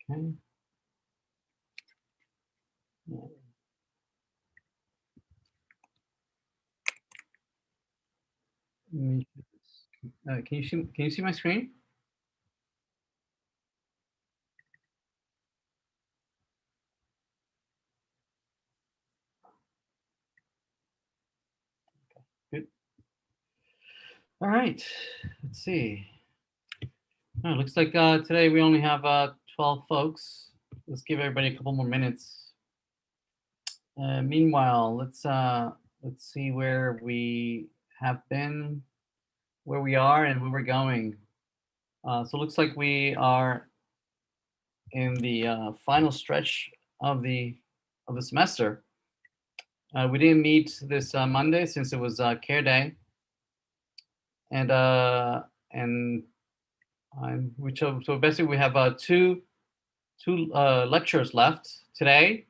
Okay. Can you see my screen? Good. All right. Let's see. Oh, looks like today we only have 12 folks. Let's give everybody a couple more minutes. Meanwhile, let's see where we have been, where we are, and where we're going. So it looks like we are in the final stretch of the semester. We didn't meet this Monday since it was Care Day, and and so basically we have two lectures left today,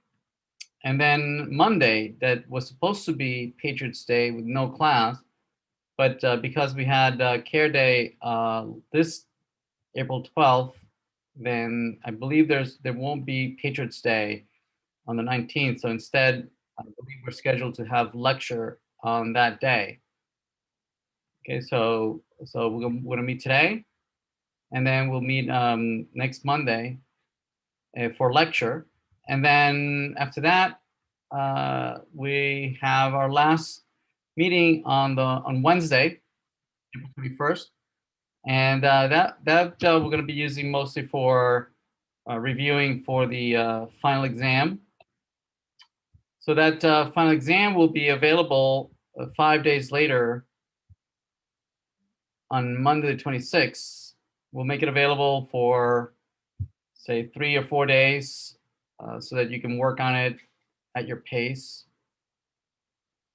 and then Monday that was supposed to be Patriots Day with no class, but because we had Care Day this April 12th, then I believe there won't be Patriots Day on the 19th. So instead, I believe we're scheduled to have lecture on that day. Okay, so we're gonna meet today, and then we'll meet next Monday for lecture, and then after that, we have our last meeting on Wednesday, April 21st, and that we're going to be using mostly for reviewing for the final exam. So that final exam will be available 5 days later on Monday the 26th. We'll make it available for, say, 3 or 4 days so that you can work on it at your pace.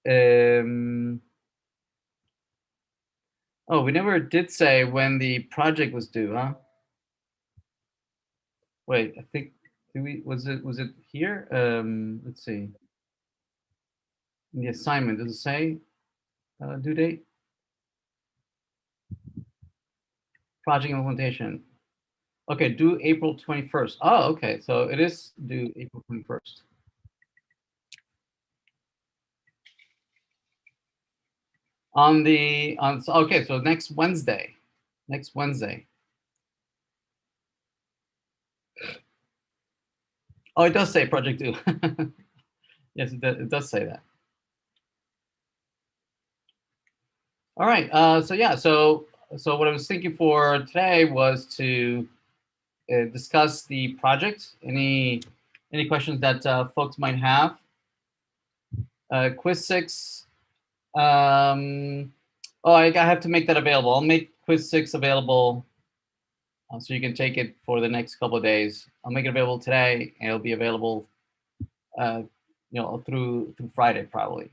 Oh, we never did say when the project was due, huh? Wait, I think was it here? Let's see. In the assignment, does it say due date? Project implementation. Okay, due April 21st. Oh, okay, so it is due April 21st. Okay, so next Wednesday. Next Wednesday. Oh, it does say project due. Yes, it does say that. All right. So yeah. So what I was thinking for today was to discuss the project. Any questions that folks might have? Quiz 6. Oh, I have to make that available. I'll make Quiz 6 available so you can take it for the next couple of days. I'll make it available today, and it'll be available, through Friday probably.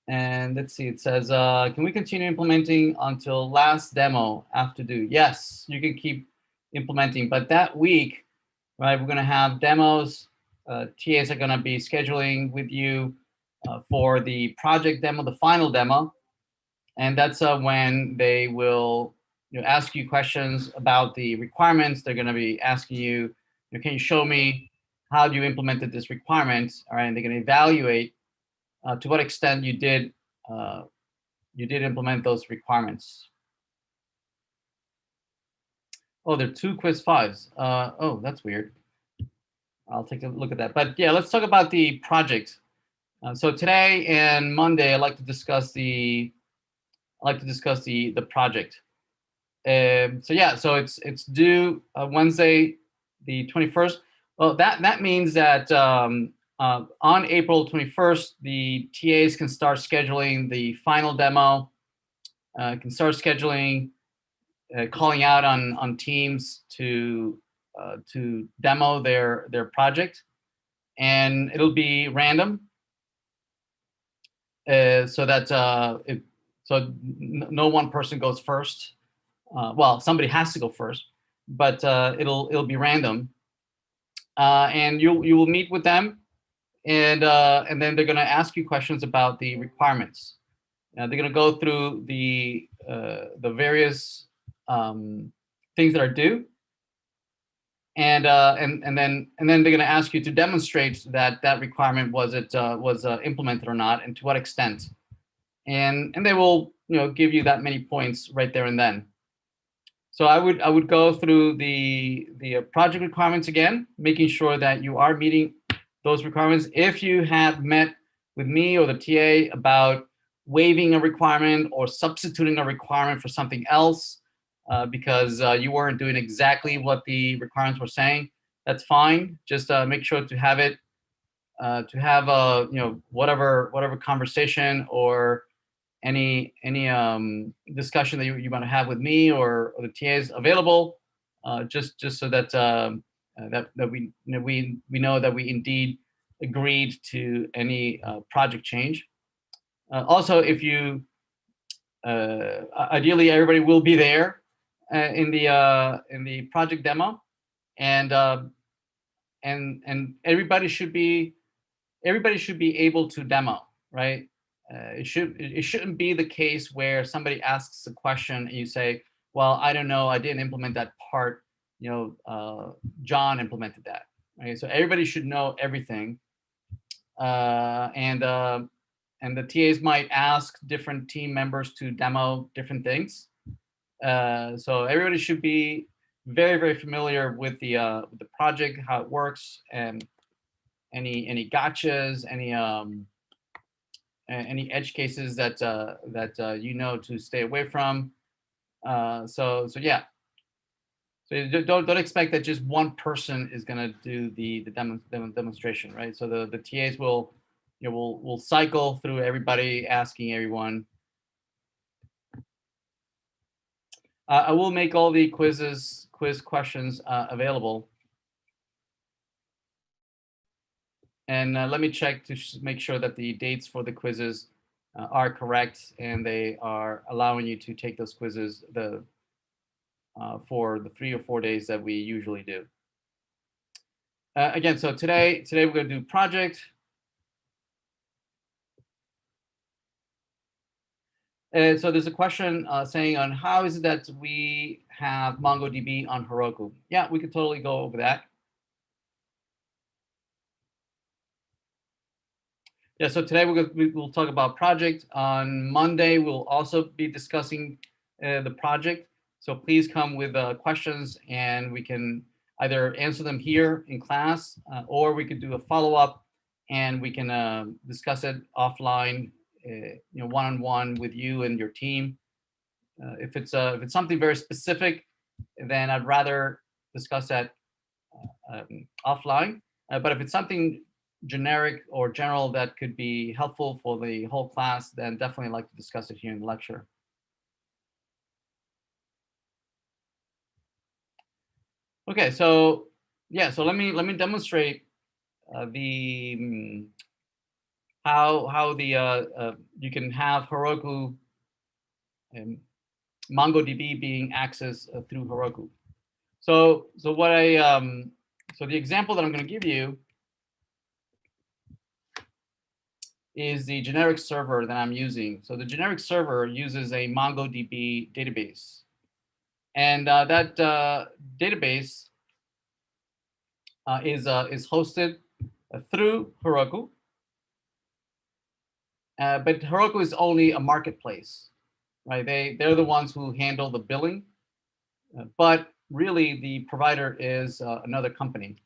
And let's see, it says, can we continue implementing until last demo after due? Yes, you can keep implementing, but that week, right, we're gonna have demos. TAs are gonna be scheduling with you for the project demo, the final demo. And that's when they will ask you questions about the requirements. They're gonna be asking you, can you show me how you implemented this requirement? All right, and they're gonna evaluate to what extent you did implement those requirements. Oh, there are 2 quiz 5s. Oh, that's weird. I'll take a look at that. But yeah, let's talk about the project. So today and Monday, I'd like to discuss the project. So yeah, so it's due Wednesday, the 21st. Well, that means that on April 21st, the TAs can start scheduling the final demo, can start scheduling, calling out on teams to demo their project, and it'll be random, so that no one person goes first. Well, somebody has to go first, but it'll be random, and you will meet with them, and then they're going to ask you questions about the requirements. They're going to go through the various things that are due, and then they're going to ask you to demonstrate that that requirement was implemented or not, and to what extent. And they will give you that many points right there and then. So I would go through the project requirements again, making sure that you are meeting those requirements. If you have met with me or the TA about waiving a requirement or substituting a requirement for something else because you weren't doing exactly what the requirements were saying, that's fine. Just make sure to have it to have a whatever conversation or any discussion that you want to have with me or the TAs available, just so that that we know that we indeed agreed to any project change. Also, if you ideally everybody will be there in the project demo, and everybody should be able to demo, right? It shouldn't be the case where somebody asks a question and you say, well, I don't know, I didn't implement that part, John implemented that, right? So everybody should know everything. And the TAs might ask different team members to demo different things. So everybody should be very familiar with the project, how it works, and any gotchas, any edge cases that to stay away from. So yeah. So don't expect that just one person is going to do the demonstration, right? So the TAs will will cycle through everybody, asking everyone. I will make all the quiz questions available. And let me check to make sure that the dates for the quizzes are correct and they are allowing you to take those quizzes for the 3 or 4 days that we usually do. Again, so today we're going to do project. And so there's a question saying on how is it that we have MongoDB on Heroku? Yeah, we could totally go over that. Yeah, so today we'll talk about project. On Monday, we'll also be discussing the project. So please come with questions and we can either answer them here in class or we could do a follow-up and we can discuss it offline, one-on-one with you and your team. If it's something very specific, then I'd rather discuss that offline. But if it's something generic or general that could be helpful for the whole class, then definitely like to discuss it here in the lecture. Okay, so yeah, so let me demonstrate the how the you can have Heroku and MongoDB being accessed through Heroku. So what so the example that I'm going to give you is the generic server that I'm using. So the generic server uses a MongoDB database. And that database is hosted through Heroku. But Heroku is only a marketplace, right? They're the ones who handle the billing. But really, the provider is another company.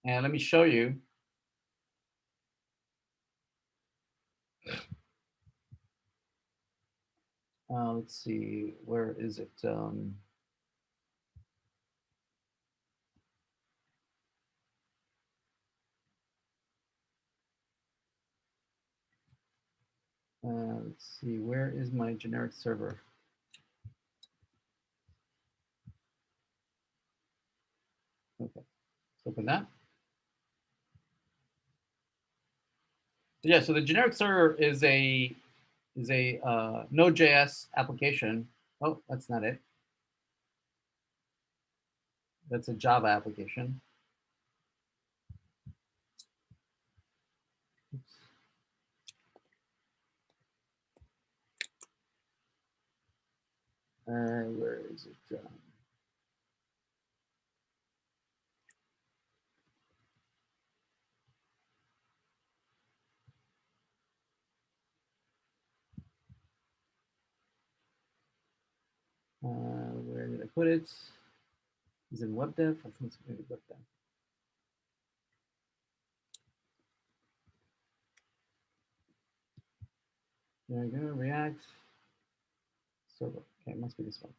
And let me show you. Let's see, where is it? Let's see, where is my generic server? Okay, let's open that. Yeah, so the generic server is a Node.js application. Oh, that's not it. That's a Java application. Oops. Where is it? Where did I put it? Is it web dev? I think it's maybe web dev. There we go, React server. Okay, it must be this one.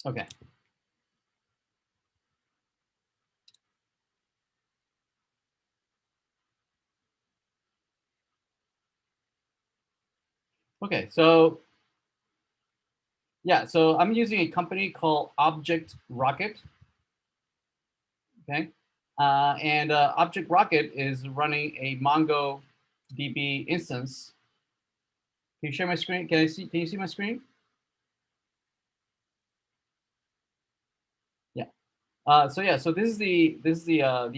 Okay. Okay, so yeah, so I'm using a company called Object Rocket. Okay, and Object Rocket is running a MongoDB instance. Can you share my screen? Can you see my screen? Yeah. So this is the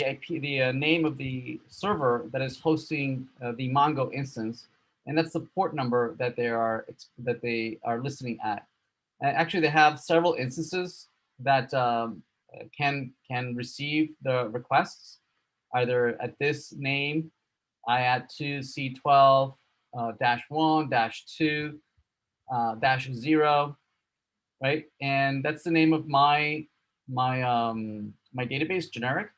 IP, the name of the server that is hosting the Mongo instance, and that's the port number that they are listening at. And actually, they have several instances that can receive the requests, either at this name, IAT2C12 -1 -2 -0, right? And that's the name of my database, generic.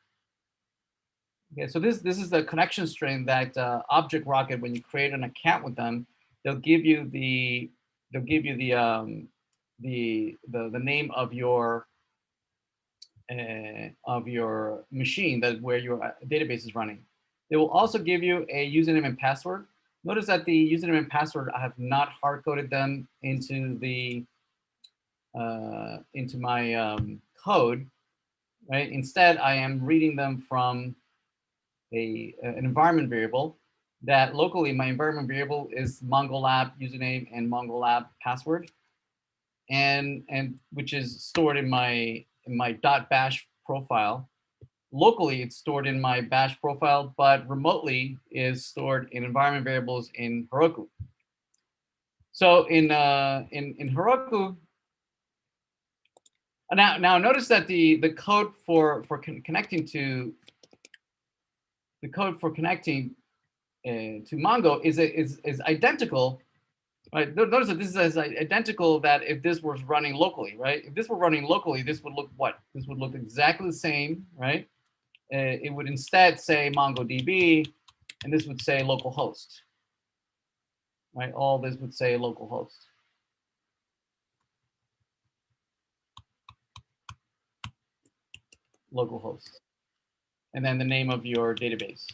Okay, so this is the connection string that Object Rocket, when you create an account with them, they'll give you the the name of your machine, that where your database is running. They will also give you a username and password. Notice that the username and password, I have not hard coded them into my code, right? Instead, I am reading them from an environment variable that locally, my environment variable is MongoLab username and MongoLab password, and which is stored in my .bash profile. Locally, it's stored in my bash profile, but remotely is stored in environment variables in Heroku. So in Heroku, now notice that the code for connecting to to Mongo is identical, right? Notice that this is identical that if this was running locally, right? If this were running locally, this would look what? This would look exactly the same, right? It would instead say MongoDB, and this would say localhost, right? All this would say localhost. Localhost, and then the name of your database,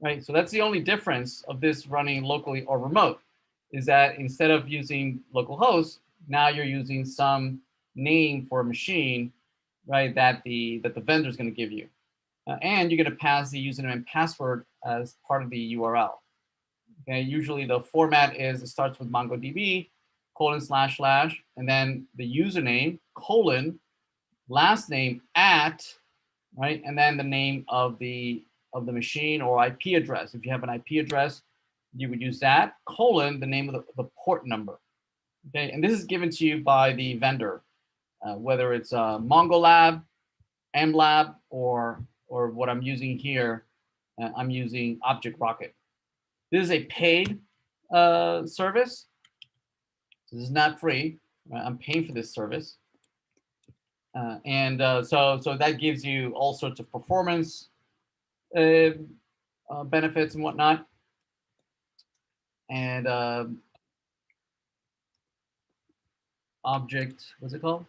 right? So that's the only difference of this running locally or remote, is that instead of using localhost, now you're using some name for a machine, right? That the vendor is going to give you, and you're going to pass the username and password as part of the URL. Okay, usually the format is it starts with MongoDB : // and then the username : last name @ right, and then the name of the machine or IP address. If you have an IP address, you would use that : the name of the port number. Okay, and this is given to you by the vendor, whether it's MongoLab, MLab, or what I'm using here. I'm using Object Rocket. This is a paid service. This is not free. I'm paying for this service, and so that gives you all sorts of performance benefits and whatnot. And object, what's it called?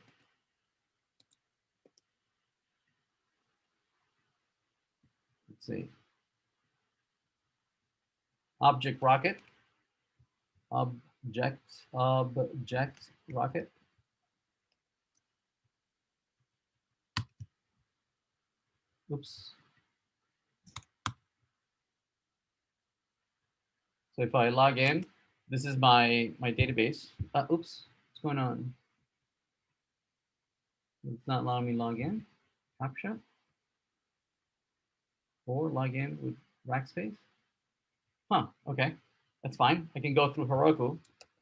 Let's see. Object Rocket. Object Rocket. Oops. So if I log in, this is my database. Oops, what's going on? It's not allowing me log in. CAPTCHA. Or log in with Rackspace. Huh, okay. That's fine. I can go through Heroku.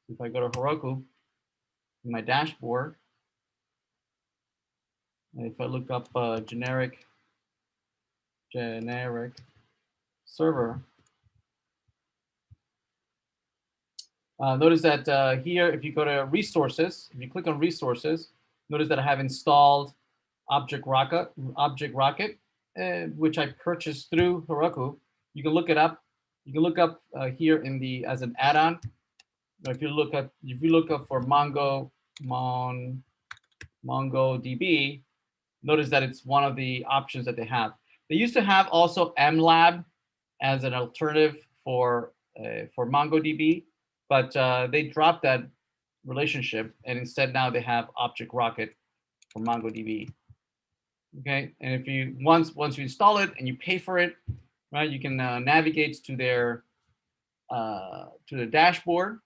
If I go to Heroku, in my dashboard, and if I look up generic server, Notice that here, if you go to resources, if you click on resources, notice that I have installed Object Rocket, which I purchased through Heroku. You can look it up. You can look up here in the as an add-on. If you look up for MongoDB, notice that it's one of the options that they have. They used to have also MLab as an alternative for MongoDB, but they dropped that relationship, and instead now they have Object Rocket for MongoDB. Okay, and if you once you install it and you pay for it, right, you can navigate to their dashboard,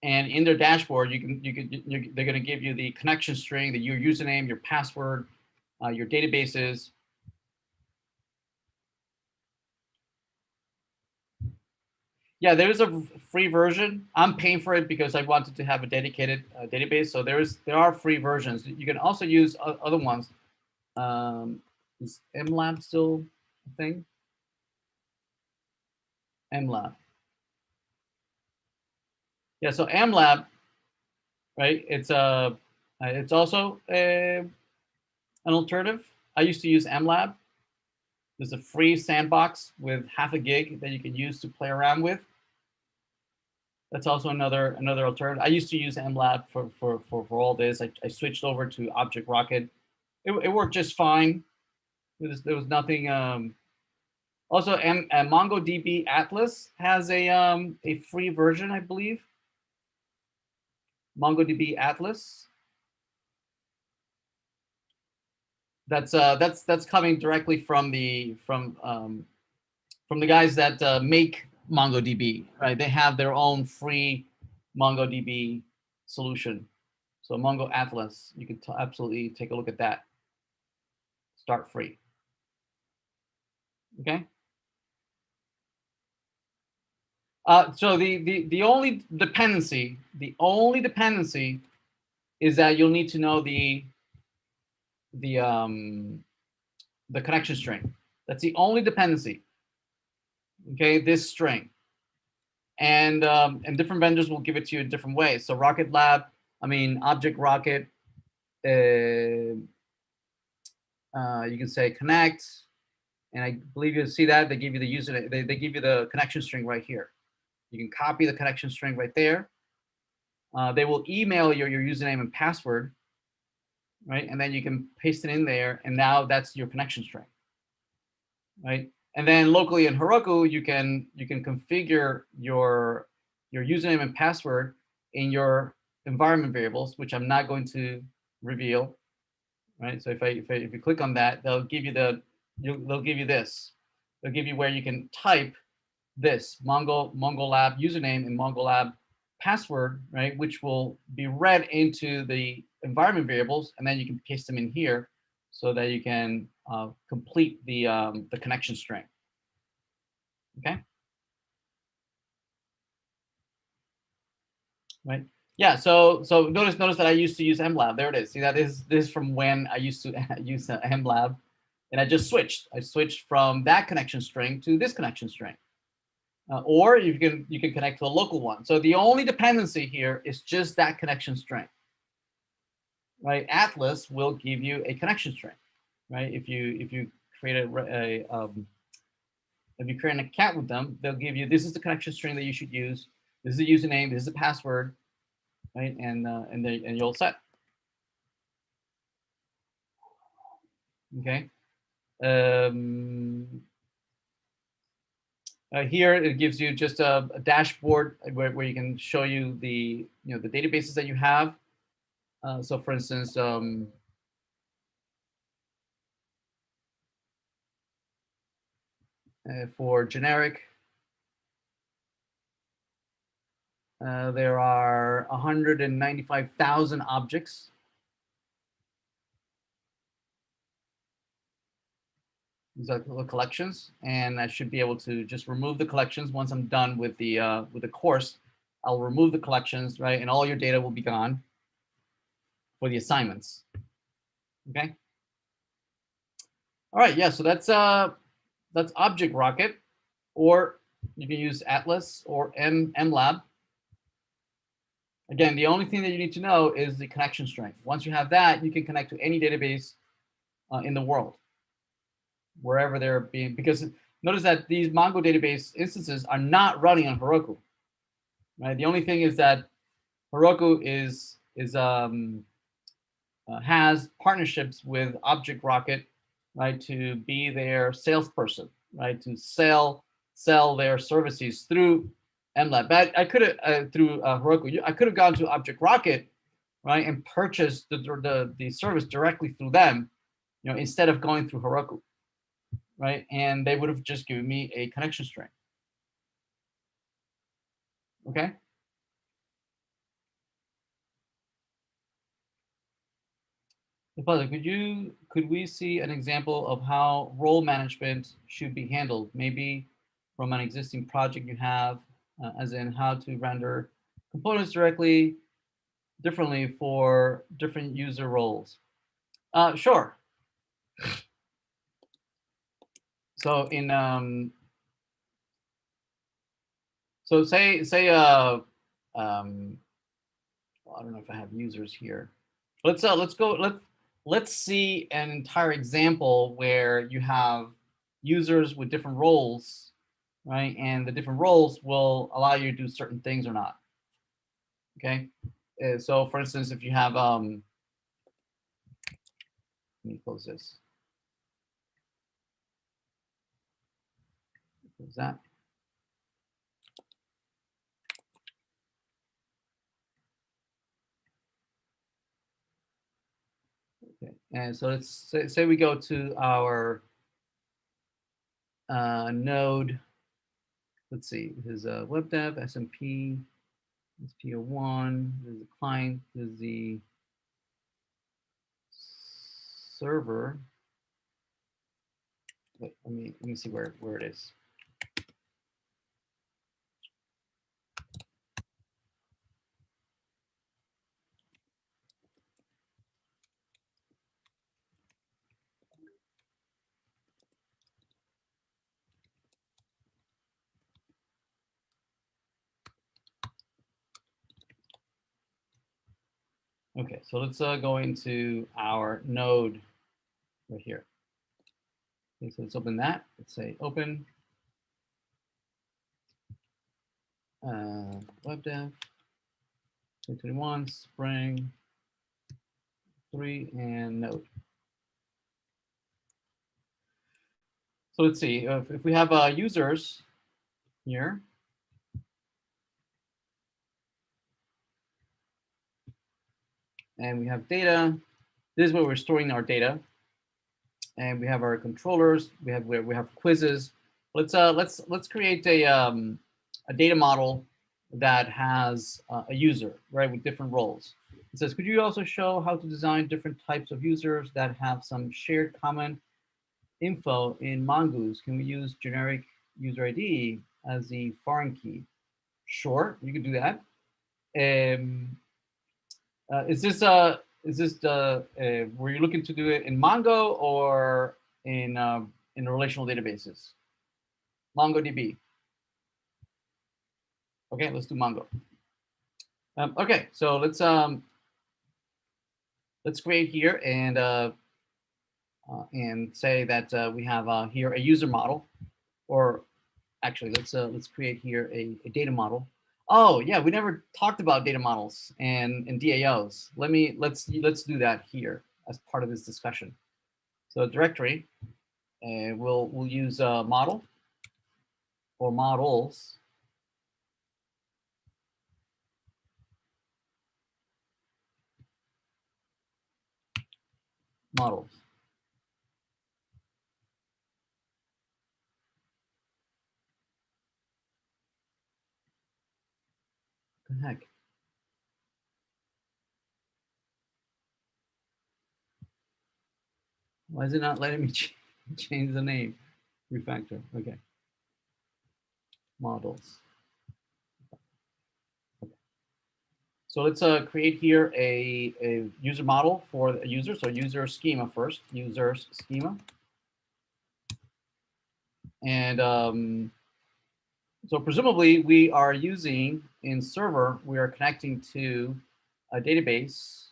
and in their dashboard, they're going to give you the connection string, your username, your password, your databases. Yeah, there is a free version. I'm paying for it because I wanted to have a dedicated database. So there are free versions. You can also use other ones. Is MLab still a thing? MLab. Yeah, so MLab, right? It's also an alternative. I used to use MLab. There's a free sandbox with half a gig that you can use to play around with. That's also another alternative. I used to use MLab for all this. I switched over to Object Rocket. It worked just fine. There was nothing. Also, MongoDB Atlas has a free version, I believe. MongoDB Atlas. That's coming directly from the guys that make MongoDB, right? They have their own free MongoDB solution. So Mongo Atlas, you can absolutely take a look at that. Start free. Okay. So the only dependency is that you'll need to know the connection string. That's the only dependency. Okay, this string. And different vendors will give it to you in different ways. So Rocket Lab, Object Rocket, you can say connect, and I believe you'll see that they give you the user, they give you the connection string right here. You can copy the connection string right there. They will email your username and password, right? And then you can paste it in there, and now that's your connection string, right? And then locally in Heroku, you can configure your username and password in your environment variables, which I'm not going to reveal, right? So if you click on that, they'll give you this. They'll give you where you can type this MongoLab username and MongoLab password, right? Which will be read into the environment variables, and then you can paste them in here so that you can complete the connection string. Okay. Right. Yeah. So notice that I used to use MLab. There it is. See, that this is from when I used to use MLab, and I just switched. I switched from that connection string to this connection string. Or you can connect to a local one. So the only dependency here is just that connection string, right? Atlas will give you a connection string, right? If you create if you create an account with them, they'll give you, this is the connection string that you should use. This is the username. This is the password, right? And you'll set. Okay. Here it gives you just a dashboard where you can show you the the databases that you have. So for instance, for generic, there are 195,000 objects. These are the collections, and I should be able to just remove the collections once I'm done with the course. I'll remove the collections, right, and all your data will be gone for the assignments. Okay. All right. Yeah. So that's Object Rocket, or You can use Atlas or MLab. Again, the only thing that you need to know is the connection strength. Once you have that, you can connect to any database in the world, wherever they're being, because notice that these Mongo database instances are not running on Heroku, right? The only thing is that Heroku has partnerships with Object Rocket, right, to be their salesperson, right, to sell their services through MLab. But I could have through Heroku, I could have gone to Object Rocket, right, and purchased the service directly through them, instead of going through Heroku, right, and they would have just given me a connection string. Okay. Could we see an example of how role management should be handled? Maybe from an existing project you have, as in how to render components differently for different user roles. Sure. So so say well, I don't know if I have users here. Let's see an entire example where you have users with different roles, right? And the different roles will allow you to do certain things or not. Okay. So for instance, if you have let me close this. Close that. Okay. And so let's say we go to our node. Let's see. This is web dev, SMP, SP01. This is the client. This is the server. Wait, let me see where it is. Okay, so let's go into our node right here. Okay, so let's open that. Let's say open web dev 2021 Spring 3 and node. So let's see if we have users here. And we have data. This is where we're storing our data. And we have our controllers. We have quizzes. Let's create a data model that has a user, right, with different roles. It says, could you also show how to design different types of users that have some shared common info in Mongoose? Can we use generic user ID as the foreign key? Sure, you can do that. Is this were you looking to do it in Mongo or in relational databases? MongoDB. Okay, let's do Mongo. Okay, so let's create here and say that we have here a user model, or actually let's create here a data model. Oh yeah, we never talked about data models and DAOs. Let's do that here as part of this discussion. So directory, and we'll use model or models. Models. What the heck? Why is it not letting me change the name? Refactor. Okay. Models. Okay. So let's create here a user model for a user. So user schema first. User schema. And So presumably we are using in server, we are connecting to a database.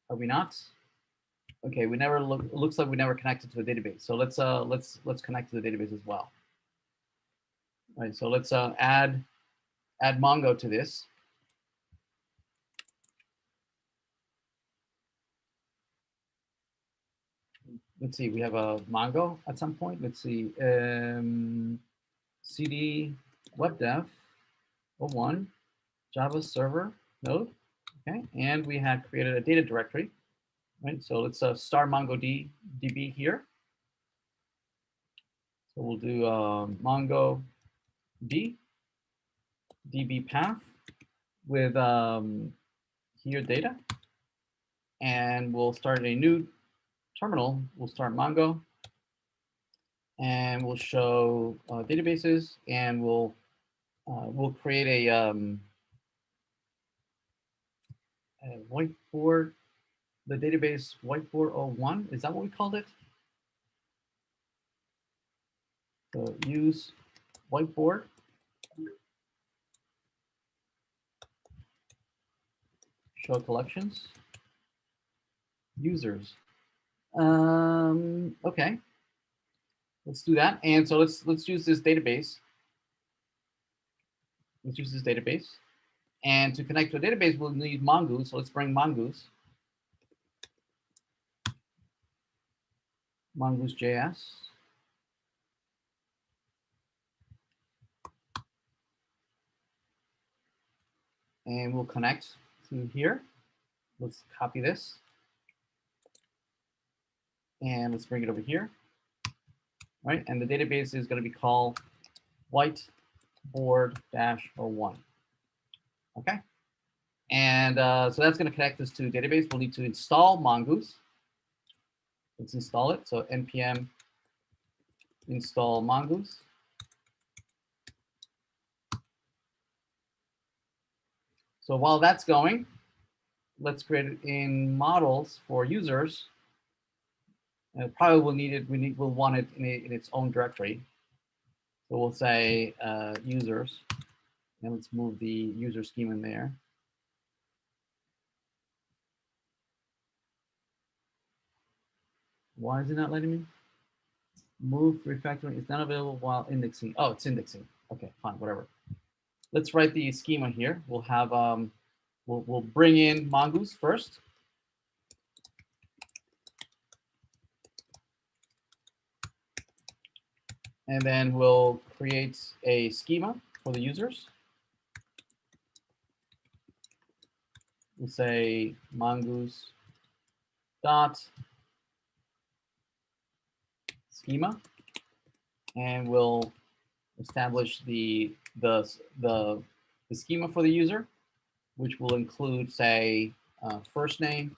Are we not? Okay, we never look. It looks like we never connected to a database. So let's connect to the database as well. All right. So let's add Mongo to this. Let's see. We have a Mongo at some point. Let's see. CD web dev 01 Java server node. Okay, and we had created a data directory. Right. So let's start MongoDB here. So we'll do Mongo DB path with here data, and we'll start a new terminal. We'll start Mongo, and we'll show databases, and we'll create a whiteboard, the database whiteboard 01. Is that what we called it? So use whiteboard. Show collections. Users. Okay. Let's do that. And so let's use this database. Let's use this database. And to connect to a database, we'll need Mongoose. So let's bring Mongoose. Mongoose.js. And we'll connect to here. Let's copy this. And let's bring it over here. Right? And the database is going to be called whiteboard-01. Okay? And so that's going to connect us to database. We'll need to install Mongoose. Let's install it. So npm install Mongoose. So while that's going, let's create it in models for users. And probably we'll need it. We'll want it in its own directory. So we'll say users, and let's move the user schema in there. Why is it not letting me? Move refactoring is not available while indexing. Oh, it's indexing. Okay, fine, whatever. Let's write the schema here. We'll have we'll bring in Mongoose first. And then we'll create a schema for the users. We'll say Mongoose dot schema, and we'll establish the schema for the user, which will include, say, first name,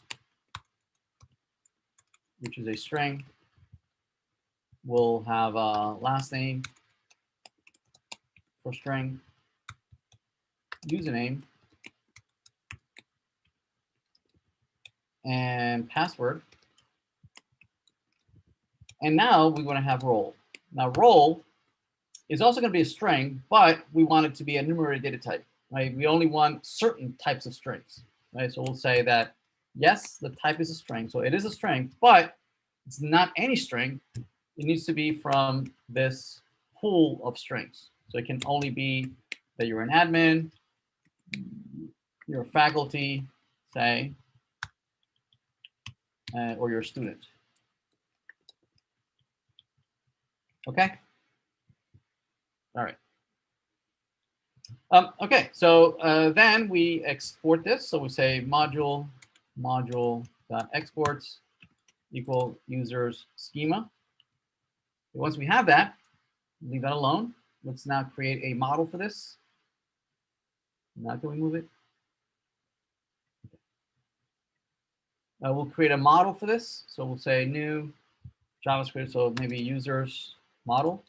which is a string. We'll have last name for string, username, and password. And now we want to have role. Now role is also going to be a string, but we want it to be a enumerated data type. Right? We only want certain types of strings. Right? So we'll say that yes, the type is a string. So it is a string, but it's not any string. It needs to be from this pool of strings. So it can only be that you're an admin, you're a faculty, say, or you're a student. Okay. All right. Okay. So then we export this. So we say module.exports equal users schema. Once we have that, leave that alone. Let's now create a model for this. Now can we move it? We'll create a model for this. So we'll say new JavaScript, so maybe users model.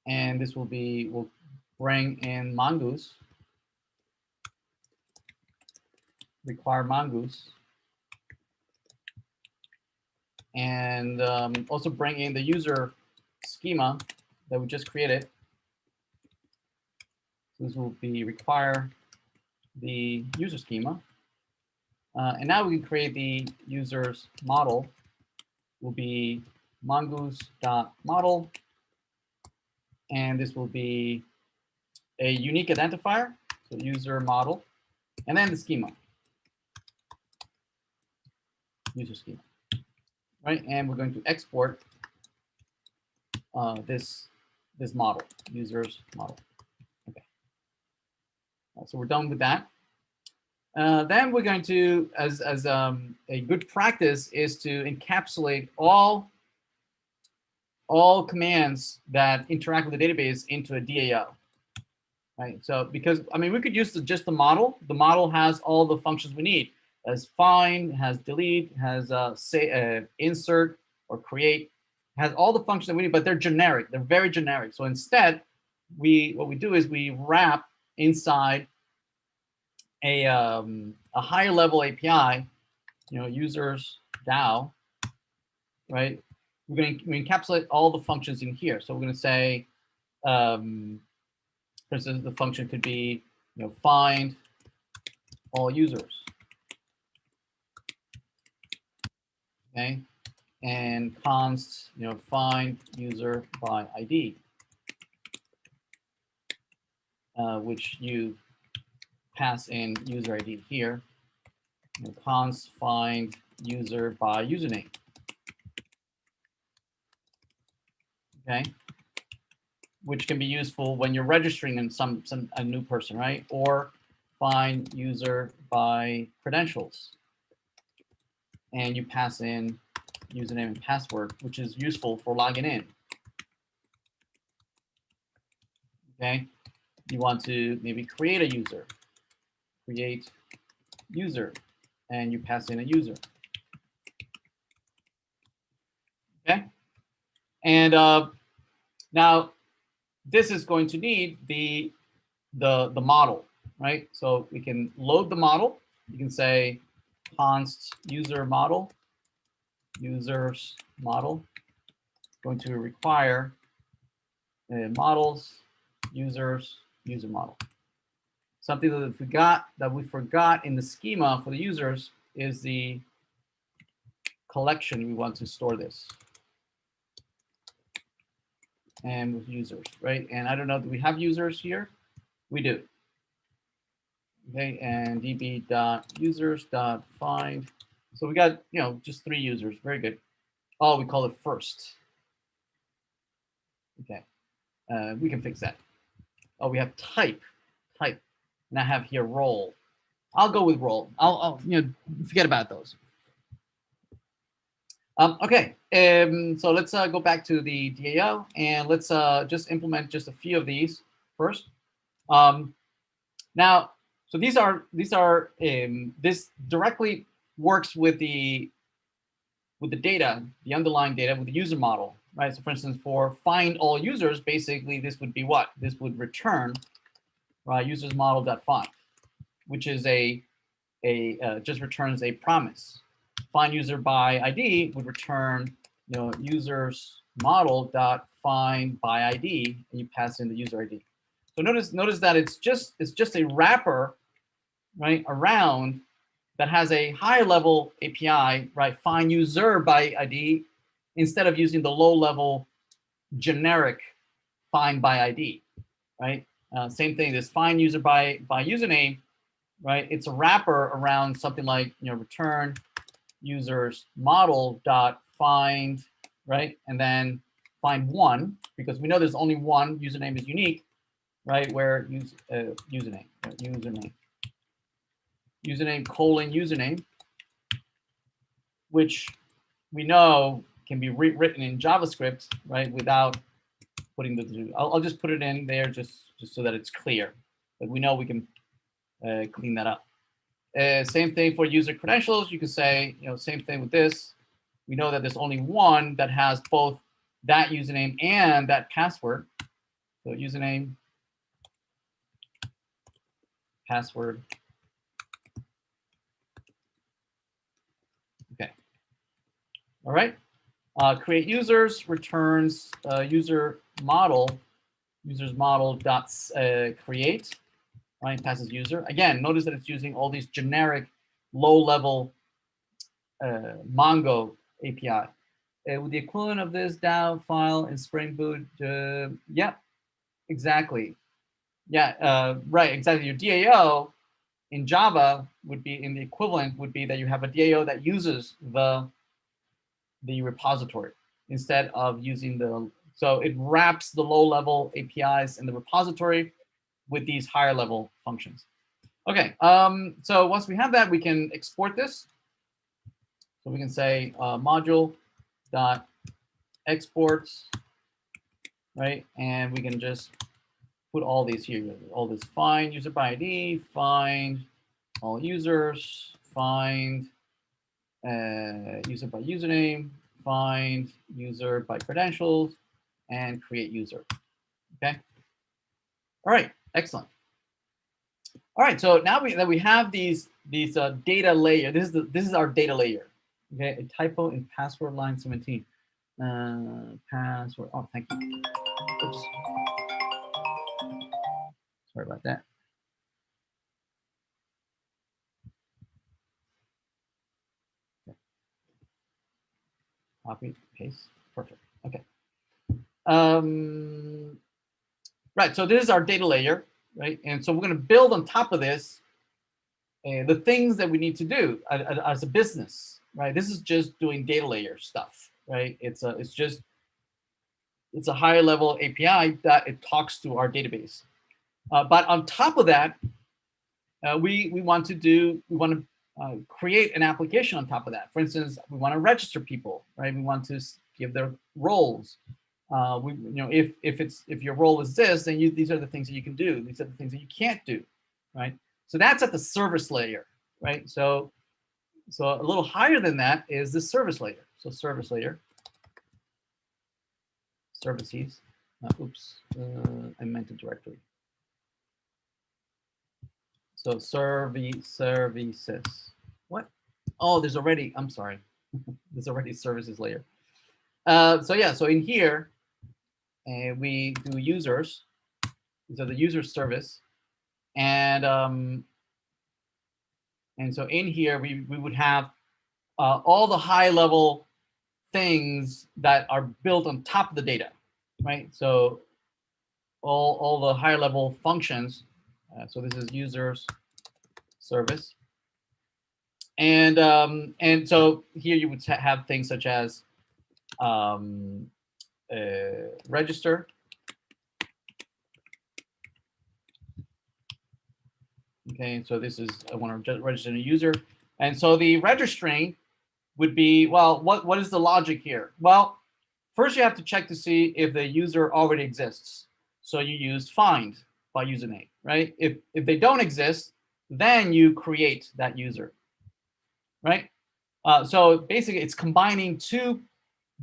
And this will be, we'll bring in Mongoose, require Mongoose. And also bring in the user schema that we just created. This will be require the user schema. And now we can create the user's model. Will be mongoose.model. And this will be a unique identifier, so user model, and then the schema, user schema, right? And we're going to export this model, user's model. Okay, so we're done with that. Then we're going to, as a good practice, is to encapsulate all commands that interact with the database into a DAO. Right. So because I mean we could use just the model. The model has all the functions we need. It has find, has delete, has insert or create, has all the functions that we need, but they're generic. They're very generic. So instead, what we do is we wrap inside a higher level API, users DAO, right? We encapsulate all the functions in here. So we're going to say, for instance, the function could be, find all users, okay, and const, find user by ID, which you pass in user ID here, const find user by username, okay, which can be useful when you're registering in a new person, right? Or find user by credentials, and you pass in username and password, which is useful for logging in. Okay, you want to maybe create a user, create user, and you pass in a user. Okay, and now this is going to need the model, right? So we can load the model. You can say const user model, users model, going to require models, users, user model. Something that we forgot in the schema for the users is the collection we want to store this. And with users, right? And I don't know, do we have users here? We do. Okay, and db.users.find. So we got, just 3 users. Very good. Oh, we call it first. Okay, we can fix that. Oh, we have type, and I have here role. I'll go with role. I'll forget about those. Okay, so let's go back to the DAO and let's just implement just a few of these first. Now, so these are this directly works with the data, the underlying data with the user model, right? So for instance, for find all users, basically this would be what? This would return, right, users model.find, which is just returns a promise. Find user by ID would return, users model.find by ID, and you pass in the user ID. So notice that it's just a wrapper, right, around that has a higher level API, right, find user by ID, instead of using the low level generic find by ID, right? Same thing, this find user by username, right? It's a wrapper around something like, return users model dot find, right? And then find one, because we know there's only one username is unique, right? Where username colon username, which we know can be rewritten in JavaScript, right? Without putting the, I'll just put it in there just so that it's clear. But we know we can clean that up. Same thing for user credentials. You can say, same thing with this. We know that there's only one that has both that username and that password. So username, password. Okay. All right. Create users returns user model users model dot create, right? Passes user. Again, notice that it's using all these generic low-level Mongo API. With the equivalent of this DAO file in Spring Boot, yeah, exactly. Yeah, right, exactly. Your DAO in Java would be, in the equivalent would be that you have a DAO that uses the repository instead of using the, so it wraps the low-level APIs in the repository with these higher-level functions. Okay, so once we have that, we can export this. So we can say module dot exports, right? And we can just put all these here. All this find user by ID, find all users, find user by username, find user by credentials, and create user. Okay. All right. Excellent. All right. So now that we have these data layer. This is our data layer. Okay. A typo in password line 17. Password. Oh, thank you. Oops. Sorry about that. Okay. Copy, paste. Perfect. Okay. Right. So this is our data layer, right? And so we're going to build on top of this the things that we need to do as a business, right? This is just doing data layer stuff, right? It's a higher level API that it talks to our database. But on top of that, we want to create an application on top of that. For instance, we want to register people, right? We want to give their roles. If your role is this, then these are the things that you can do. These are the things that you can't do, right? So that's at the service layer, right? So a little higher than that is the service layer. So service layer, services. Oops, I meant a directory. So services. What? Oh, there's already. I'm sorry. There's already services layer. So yeah. So in here, we do users. So the user service, and so in here we would have all the high level things that are built on top of the data, right? So all the higher level functions. So this is users service, and so here you would have things such as register. Okay, so this is I want to register a user, and so the registering would be, well, what is the logic here? Well, first you have to check to see if the user already exists. So you use find by username, right? If they don't exist, then you create that user, right? So basically, it's combining two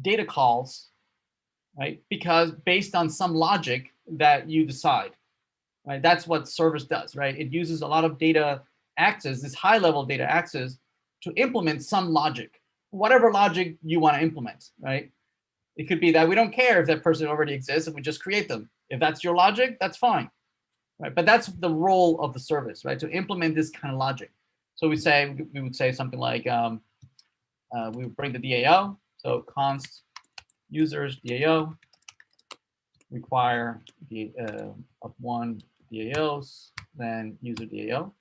data calls, right? Because based on some logic that you decide, right? That's what service does, right? It uses a lot of data access, this high-level data access, to implement some logic, whatever logic you want to implement, right? It could be that we don't care if that person already exists and we just create them. If that's your logic, that's fine, right? But that's the role of the service, right? To implement this kind of logic. So we would say something like we would bring the DAO. So const users DAO require the of one DAOs, then user DAO.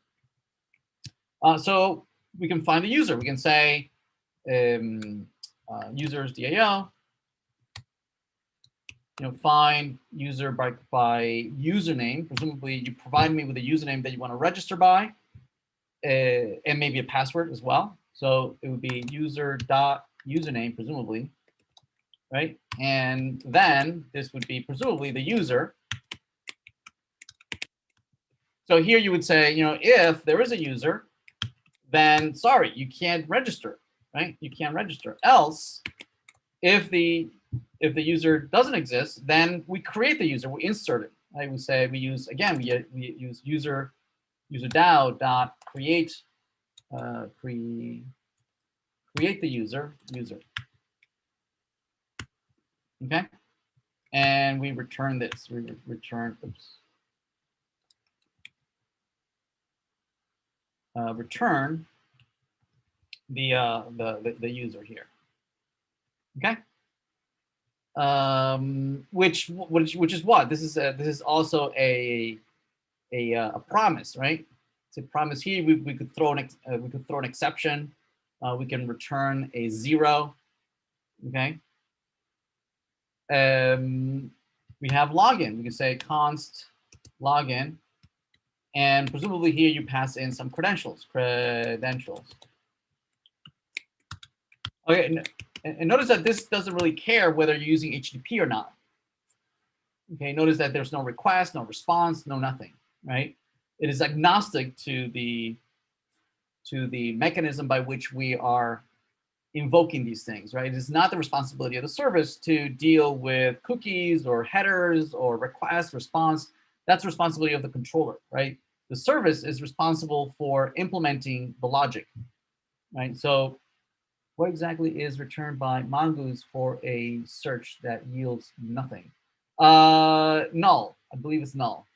So we can find the user. We can say users DAO. Find user by username. Presumably, you provide me with a username that you want to register by, and maybe a password as well. So it would be user.username, presumably, right? And then this would be presumably the user. So here you would say, if there is a user, then sorry, you can't register, right? You can't register. Else, if the user doesn't exist, then we create the user, we insert it. Right? We say we use user DAO dot create create the user. Okay, and we return this. We return, return the user here. Okay. Which is what this is also a promise, right? It's a promise here. We could throw an exception. We can return a 0. Okay. We have login. We can say const login, and presumably here you pass in some credentials. Okay, and notice that this doesn't really care whether you're using HTTP or not. Okay, notice that there's no request, no response, no nothing, right? It is agnostic to the mechanism by which we are invoking these things, right? It is not the responsibility of the service to deal with cookies or headers or request, response. That's the responsibility of the controller, right? The service is responsible for implementing the logic, right? So what exactly is returned by Mongoose for a search that yields nothing? Null. I believe it's null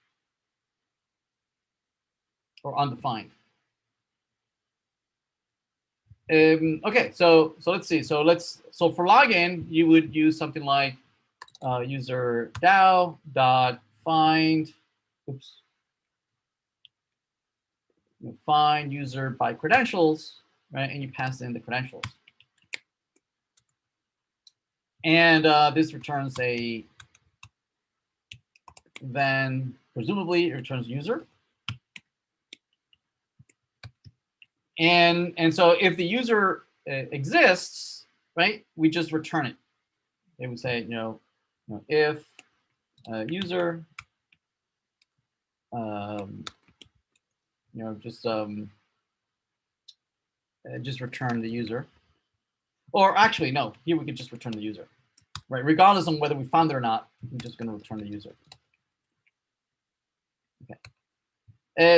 or undefined. Okay, so let's see. So for login, you would use something like user DAO dot find. Oops. You find user by credentials, right? And you pass in the credentials. And this returns then presumably it returns user. And so if the user exists, right, we just return it. They would say, if user, just return the user. Or actually, no, here we could just return the user, right? Regardless of whether we found it or not, we're just going to return the user. Okay.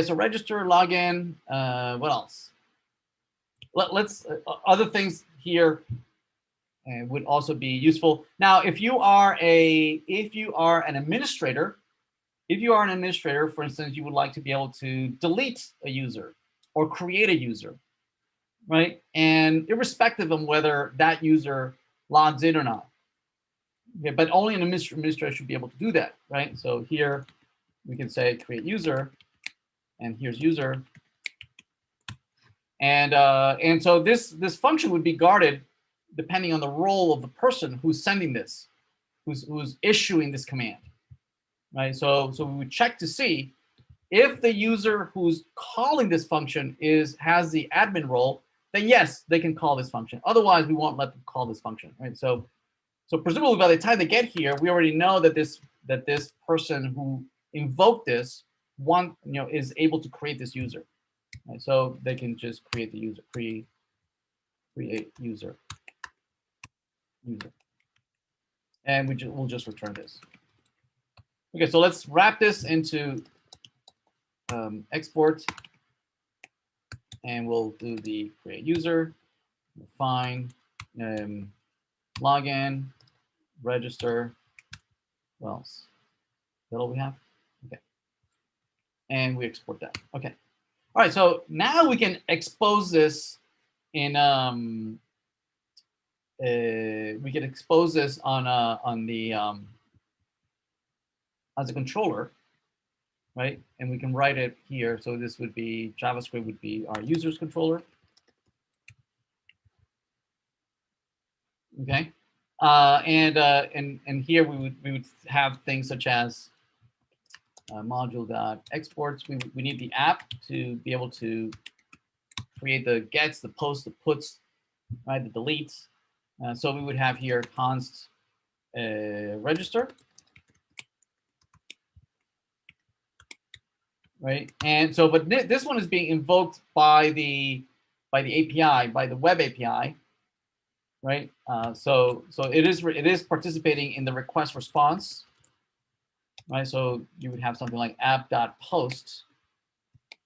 So register, login. What else? Let's other things here would also be useful. Now, if you are an administrator, for instance, you would like to be able to delete a user or create a user, right? And irrespective of whether that user logs in or not. Okay, but only an administrator should be able to do that, right? So here we can say create user, and here's user. And so this function would be guarded depending on the role of the person who's sending this, who's issuing this command, right? So we would check to see if the user who's calling this function has the admin role, then yes, they can call this function. Otherwise, we won't let them call this function, right? So presumably by the time they get here, we already know that this person who invoked this is able to create this user. Right? So they can just create the user, create user, and we'll just return this. Okay, so let's wrap this into export, and we'll do the create user, find, login, register. What else? Is that all we have? Okay, and we export that. Okay. All right, so now we can expose this in we can expose this on the as a controller, right? And we can write it here. So this would be JavaScript would be our users controller. Okay, and here we would have things such as module.exports. We need the app to be able to create the gets, the posts, the puts, right, the deletes. So we would have here const register, right? And so, but this one is being invoked by the API, by the web API, right? So it is participating in the request response, right? So you would have something like app.post,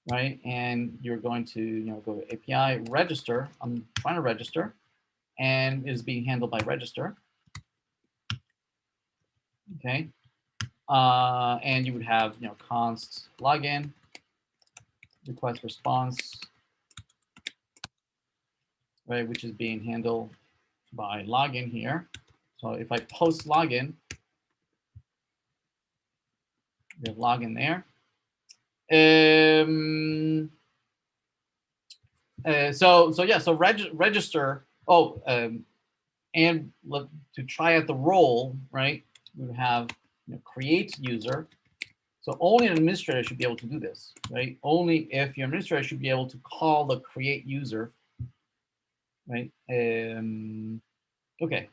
right? And you're going to go to API register. I'm trying to register, and it is being handled by register. Okay. And you would have, const login, request response, right, which is being handled by login here. So if I post login, we have login there. So register. Oh, and to try out the role, right? We would have create user. So only an administrator should be able to do this, right? Only if your administrator should be able to call the create user, right? Okay.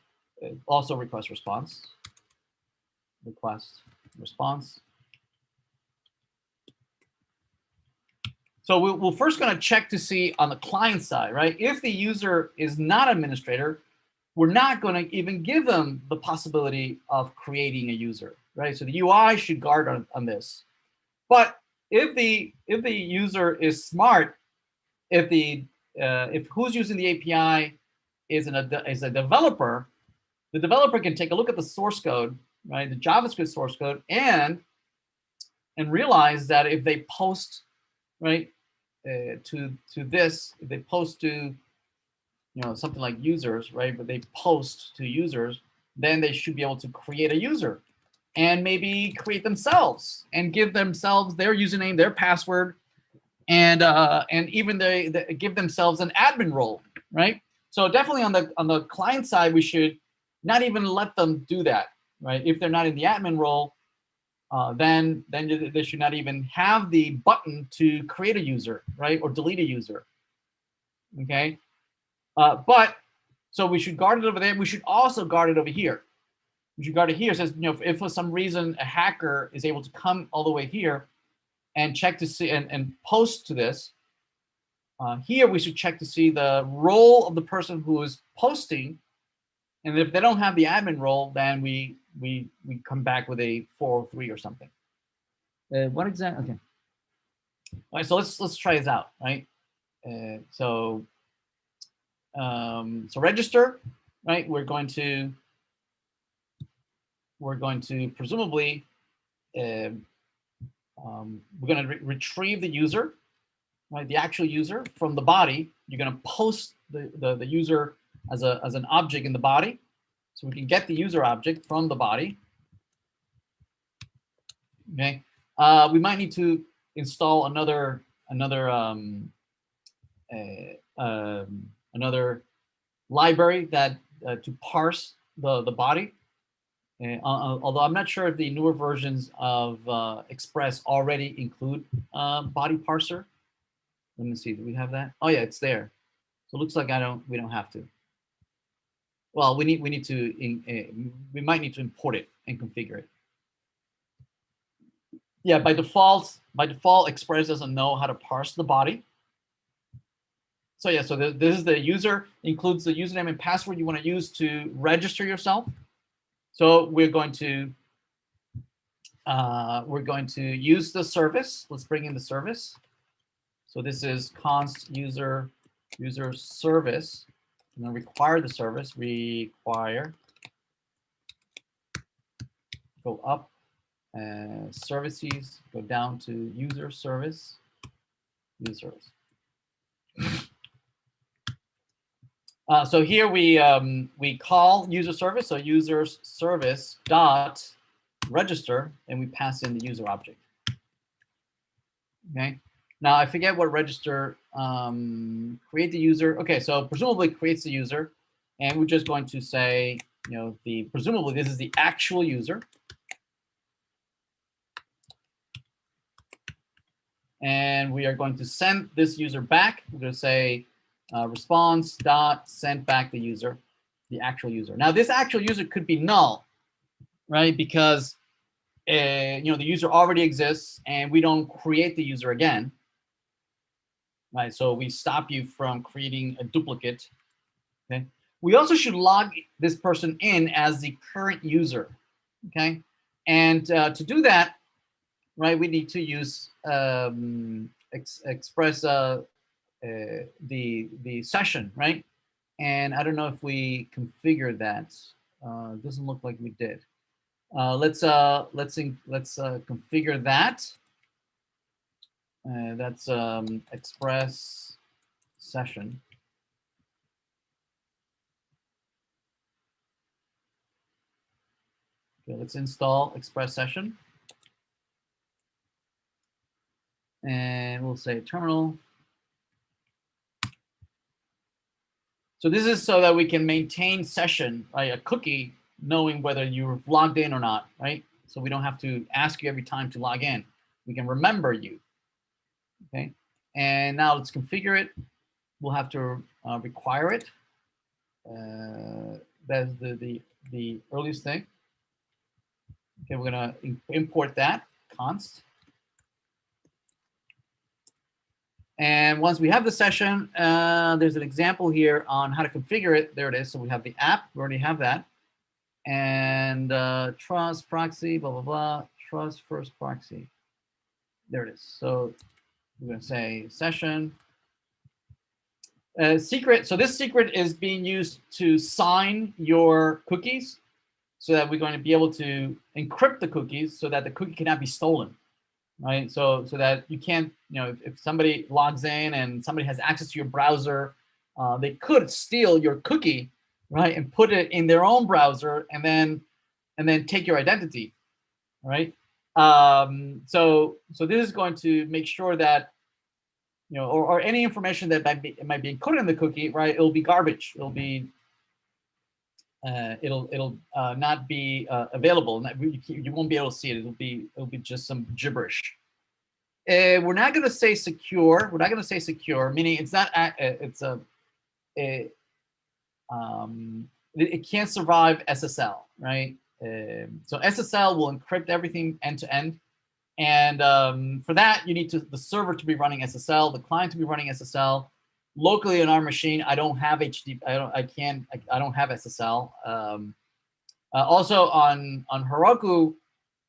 Also request response. Request response. So we're first going to check to see on the client side, right? If the user is not administrator, we're not going to even give them the possibility of creating a user, right? So the UI should guard on this. But if the user is smart, if who's using the API is a developer, the developer can take a look at the source code, right, the JavaScript source code, and realize that if they post, right, to this, if they post to something like users, right, but they post to users, then they should be able to create a user and maybe create themselves and give themselves their username, their password, and even they give themselves an admin role, right? So definitely on the client side, we should not even let them do that, right? If they're not in the admin role, then they should not even have the button to create a user, right, or delete a user. Okay, but so we should guard it over there. We should also guard it over here. We should guard it here. It says, if for some reason a hacker is able to come all the way here and check to see and post to this, here we should check to see the role of the person who is posting. And if they don't have the admin role, then we come back with a 403 or something. What exactly? Okay. All right, so let's try this out, right? So register, right? We're going to presumably we're going to retrieve the user, right? The actual user from the body. You're going to post the user as an object in the body, so we can get the user object from the body. Okay. We might need to install another library that to parse the body. Although I'm not sure if the newer versions of Express already include body parser. Let me see. Do we have that? Oh yeah, it's there. So it looks like we don't have to. Well, we need to we might need to import it and configure it. Yeah, by default, Express doesn't know how to parse the body. So yeah, so this is the user, includes the username and password you want to use to register yourself. So we're going to use the service. Let's bring in the service. So this is const user service. I'm going to require the service. Require. Go up. Services. Go down to user service. User service. So here we call user service. So user service dot register, and we pass in the user object. Okay. Now I forget what register, create the user. Okay, so presumably creates the user, and we're just going to say, presumably this is the actual user. And we are going to send this user back. We're going to say response dot send back the user, the actual user. Now this actual user could be null, right? Because the user already exists and we don't create the user again. Right, so we stop you from creating a duplicate. Okay, we also should log this person in as the current user. Okay, and to do that, right, we need to use express the session, right? And I don't know if we configured that. Doesn't look like we did. Let's configure that. That's express session. Okay, let's install express session. And we'll say terminal. So this is so that we can maintain session, right, a cookie, knowing whether you're logged in or not, right? So we don't have to ask you every time to log in. We can remember you, okay? And now let's configure it. We'll have to require it. That's the earliest thing. Okay, we're gonna import that const. And once we have the session, there's an example here on how to configure it. There it is. So we have the app. We already have that. And trust proxy, blah, blah, blah. Trust first proxy. There it is. So we're going to say session. Secret. So this secret is being used to sign your cookies so that we're going to be able to encrypt the cookies so that the cookie cannot be stolen. Right, so that you can't, if somebody logs in and somebody has access to your browser, they could steal your cookie, right, and put it in their own browser and then take your identity, right? So this is going to make sure that, or any information that might be encoded in the cookie, right? It'll be garbage. It'll be it'll not be available. You won't be able to see it. It'll be just some gibberish. We're not going to say secure. We're not going to say secure, meaning it's not. It can't survive SSL, right? So SSL will encrypt everything end to end, and for that you need the server to be running SSL, the client to be running SSL. Locally on our machine, I don't have HTTP. I don't have SSL. Also on Heroku,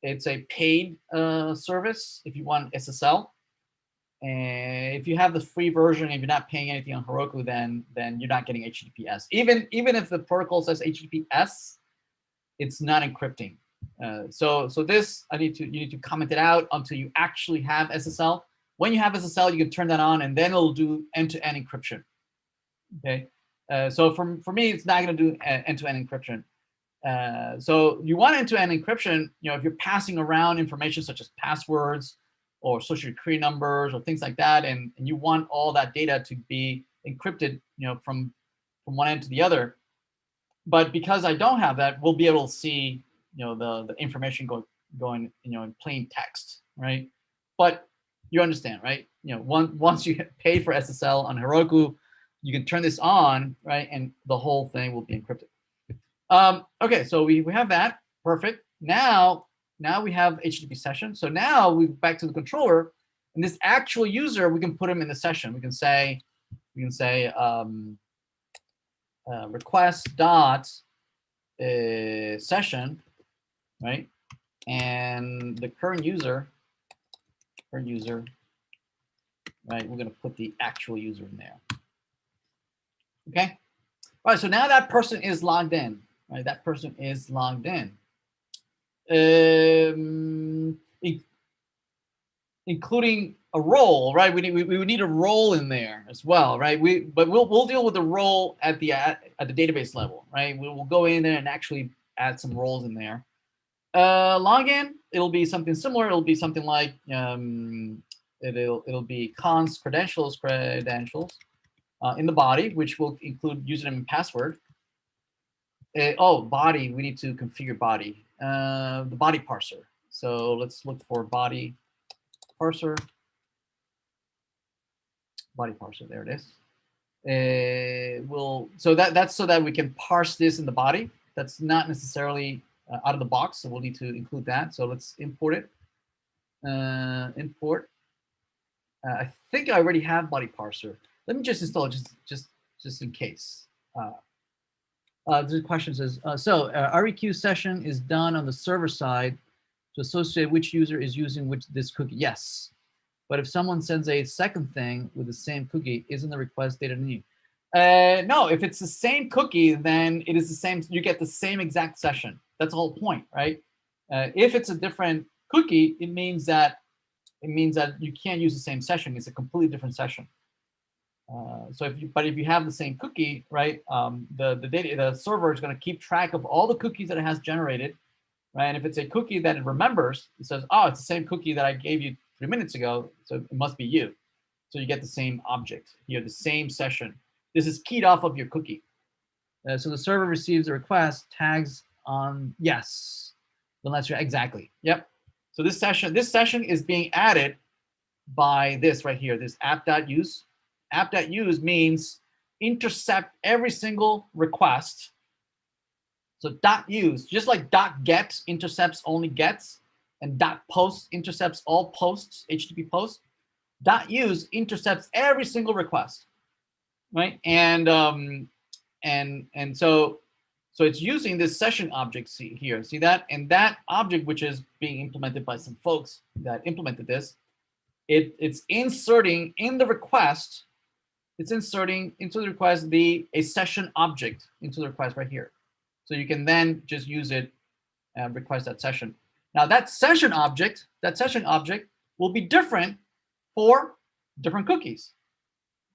it's a paid service if you want SSL. And if you have the free version, if you're not paying anything on Heroku, then you're not getting HTTPS. Even if the protocol says HTTPS, it's not encrypting. So this you need to comment it out until you actually have SSL. When you have SSL, you can turn that on, and then it'll do end-to-end encryption. Okay. So for me, it's not going to do end-to-end encryption. So you want end-to-end encryption, if you're passing around information such as passwords or social security numbers or things like that, and you want all that data to be encrypted, from one end to the other. But because I don't have that, we'll be able to see, the information going, in plain text, right? But you understand, right? Once you pay for SSL on Heroku, you can turn this on, right, and the whole thing will be encrypted. Okay, so we have that. Perfect. Now we have HTTP session. So now we go back to the controller, and this actual user, we can put him in the session. We can say request dot session, right? And the current user, right? We're going to put the actual user in there. Okay. All right. So now that person is logged in. Right, that person is logged in, including a role, right? We need a role in there as well, right? But we'll deal with the role at the database level, right? We'll go in there and actually add some roles in there. Login, it'll be something similar. It'll be something like it'll be const credentials in the body, which will include username and password. Body, we need to configure body, the body parser. So let's look for body parser. Body parser, there it is. So that's so that we can parse this in the body. That's not necessarily out of the box, so we'll need to include that. So let's import it. Import. I think I already have body parser. Let me just install it just in case. The question says, REQ session is done on the server side to associate which user is using this cookie. Yes. But if someone sends a second thing with the same cookie, isn't the request data new? No, if it's the same cookie, then it is the same. You get the same exact session. That's the whole point, right? If it's a different cookie, it means that you can't use the same session. It's a completely different session. So if you have the same cookie, right, the server is going to keep track of all the cookies that it has generated, right? And if it's a cookie that it remembers, it says, oh, it's the same cookie that I gave you 3 minutes ago, so it must be you. So you get the same object here, the same session. This is keyed off of your cookie. So the server receives a request, tags on yes, unless you're exactly, yep. So this session is being added by this right here, this app.use. App.use means intercept every single request. So .use, just like .get intercepts only gets, and .post intercepts all posts, HTTP posts, .use intercepts every single request, right? And so it's using this session object here. See that? And that object, which is being implemented by some folks that implemented this, it's inserting in the request. It's inserting into the request a session object into the request right here. So you can then just use it and request that session. Now that session object will be different for different cookies,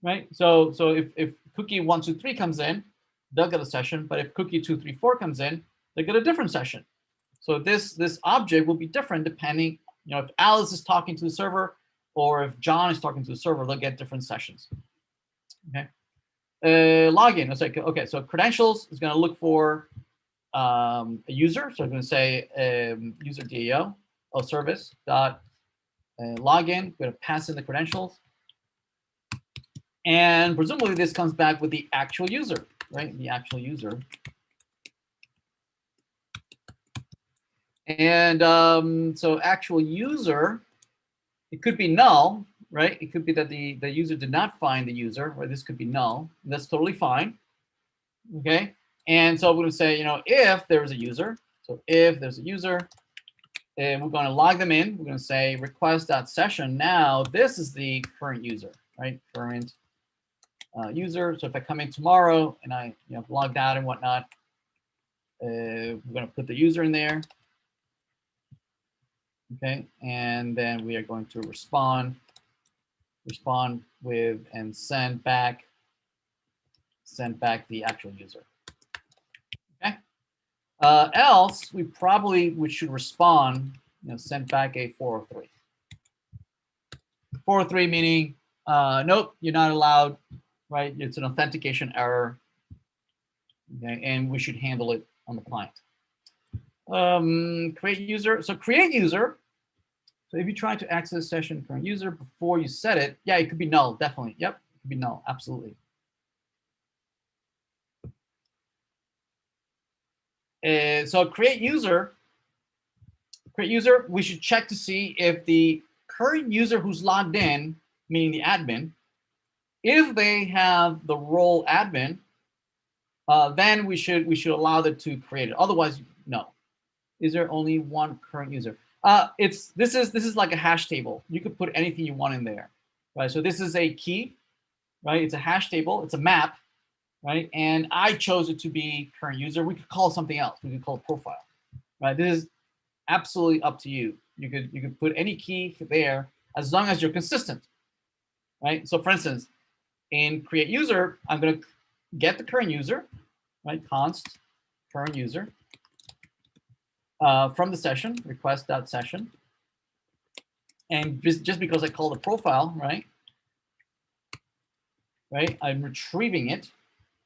right? So if cookie 1, 2, 3 comes in, they'll get a session. But if cookie 2, 3, 4 comes in, they get a different session. So this object will be different depending, if Alice is talking to the server or if John is talking to the server, they'll get different sessions. Okay. Login. Okay. So credentials is going to look for a user. So I'm going to say user DAO service dot login. I'm going to pass in the credentials, and presumably this comes back with the actual user, right? The actual user. And so actual user, it could be null, right? It could be that the user did not find the user, or this could be null. That's totally fine. Okay. And so we're going to say, if there's a user, so if there's a user, and we're going to log them in. We're going to say request.session. Now this is the current user, right? Current user. So if I come in tomorrow and I logged out and whatnot, we're going to put the user in there. Okay, and then we are going to respond with and send back the actual user. Okay. Else we should respond, send back a 403. 403 meaning nope, you're not allowed, right? It's an authentication error. Okay, and we should handle it on the client. Create user. So create user. So if you try to access session current user before you set it, yeah, it could be null, definitely. Yep, it could be null, absolutely. So create user, we should check to see if the current user who's logged in, meaning the admin, if they have the role admin, then we should allow them to create it. Otherwise, no. Is there only one current user? This is like a hash table. You could put anything you want in there, right? So this is a key, right? It's a hash table. It's a map, right? And I chose it to be current user. We could call it something else. We could call it profile, right? This is absolutely up to you. You could put any key there as long as you're consistent, right? So for instance, in create user, I'm going to get the current user, right? Const current user. From the session, request.session. And just because I call the profile, right? I'm retrieving it.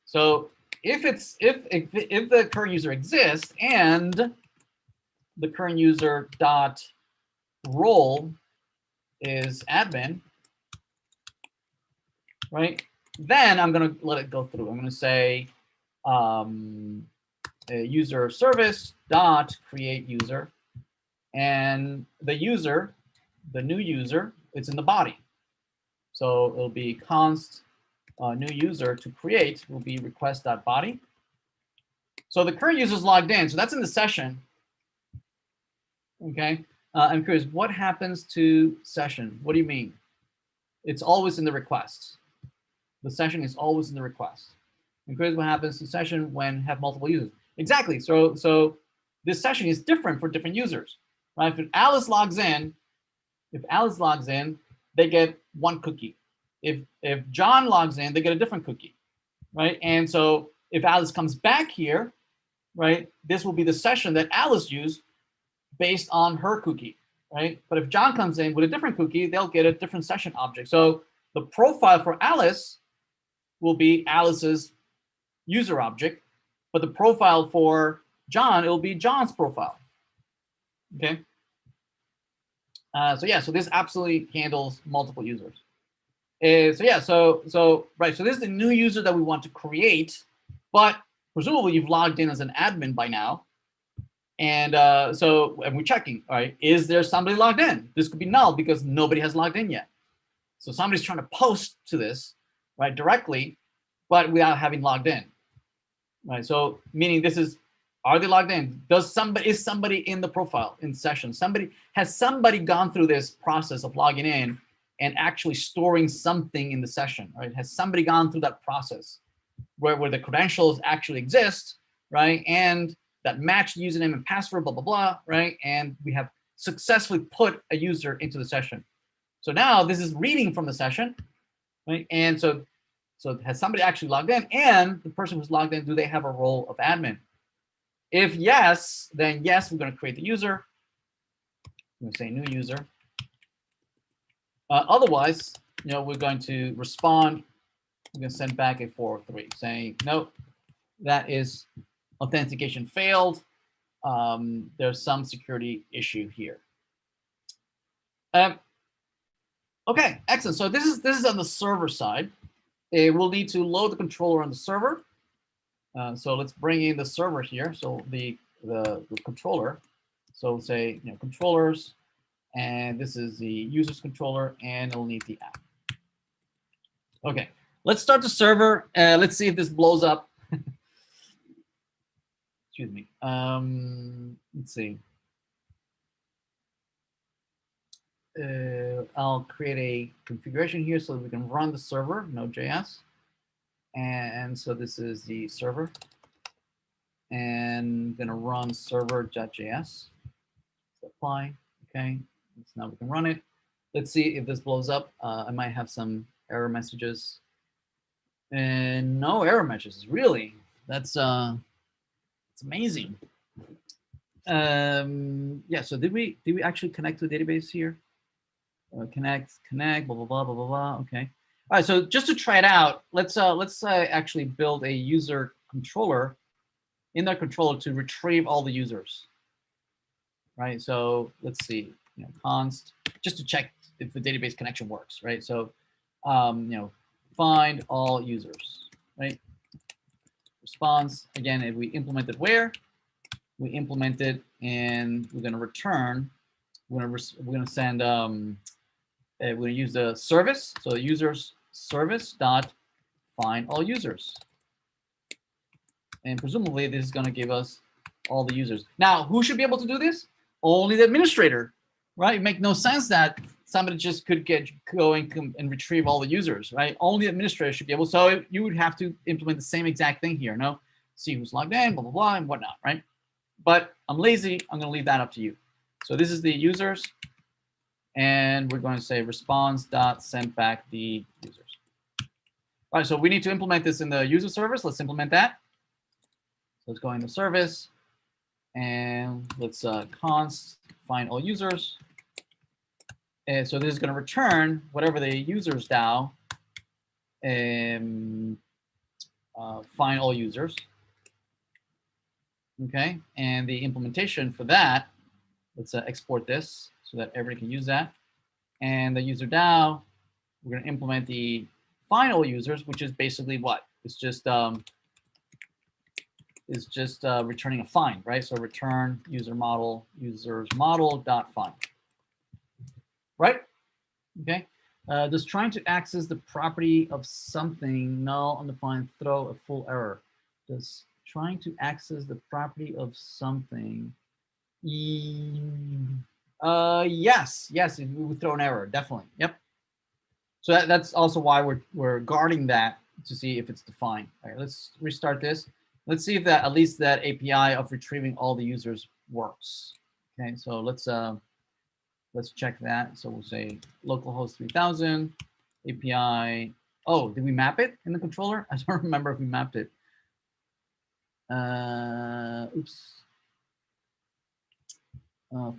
So if the current user exists and the current user dot role is admin, right? Then I'm going to let it go through. I'm going to say user service dot create user, and the user, the new user, it's in the body. So it'll be const new user to create will be request.body. So the current user is logged in, so that's in the session. Okay, I'm curious, what happens to session? What do you mean? It's always in the request. The session is always in the request. I'm curious what happens to session when have multiple users. Exactly. So this session is different for different users, right? If Alice logs in, they get one cookie. If John logs in, they get a different cookie, right? And so if Alice comes back here, right, this will be the session that Alice used based on her cookie, right? But if John comes in with a different cookie, they'll get a different session object. So the profile for Alice will be Alice's user object, but the profile for John, it will be John's profile. Okay. So yeah, so this absolutely handles multiple users. So right, so this is the new user that we want to create, but presumably you've logged in as an admin by now. And and we're checking, all right, is there somebody logged in? This could be null because nobody has logged in yet. So somebody's trying to post to this, right, directly, but without having logged in, right? So meaning this is, are they logged in? Is somebody in the profile in session? Has somebody gone through this process of logging in and actually storing something in the session, right? Has somebody gone through that process where the credentials actually exist, right? And that match username and password, blah, blah, blah, right? And we have successfully put a user into the session. So now this is reading from the session, right? And so has somebody actually logged in? And the person who's logged in, do they have a role of admin? If yes, then yes, we're going to create the user. I'm going to say new user. Otherwise, we're going to respond. We're going to send back a 403 saying, no, that is authentication failed. There's some security issue here. Okay, excellent. So this is on the server side. We'll need to load the controller on the server. So let's bring in the server here. So the controller. So say controllers, and this is the user's controller, and it'll need the app. Okay, let's start the server. Let's see if this blows up. Excuse me. Let's see. I'll create a configuration here so that we can run the server, Node.js. And so this is the server. And I'm going to run server.js. Apply. Okay. So now we can run it. Let's see if this blows up. I might have some error messages. And no error messages, really. That's it's amazing. Yeah. So did we actually connect to the database here? Connect, blah blah blah blah blah blah. Okay. All right. So just to try it out, let's actually build a user controller in that controller to retrieve all the users. Right. So let's see. Const just to check if the database connection works. Right. So find all users. Right. Response again. If we implemented where, we implemented, and we're going to return. We're going to send. We're going to use the service. So users service dot find all users, and presumably this is going to give us all the users. Now, who should be able to do this? Only the administrator, right? It makes no sense that somebody just could go and retrieve all the users, right? Only the administrator should be able. So you would have to implement the same exact thing here, no? See who's logged in, blah blah blah, and whatnot, right? But I'm lazy. I'm going to leave that up to you. So this is the users. And we're going to say response dot send back the users. All right, so we need to implement this in the user service. Let's implement that. So let's go into service, and let's const find all users. And so this is going to return whatever the users DAO find all users. Okay, and the implementation for that, let's export this so that everybody can use that. And the user DAO, we're going to implement the find all users, which is basically what? It's just returning a find, right? So return users model dot find, right? Okay. Does trying to access the property of something null undefined throw a full error? Does trying to access the property of something? Yes, it would throw an error, definitely. Yep. So that's also why we're guarding that to see if it's defined. All right, let's restart this. Let's see if that at least that API of retrieving all the users works. Okay, so let's check that. So we'll say localhost 3000 API. Oh, did we map it in the controller? I don't remember if we mapped it. Oops.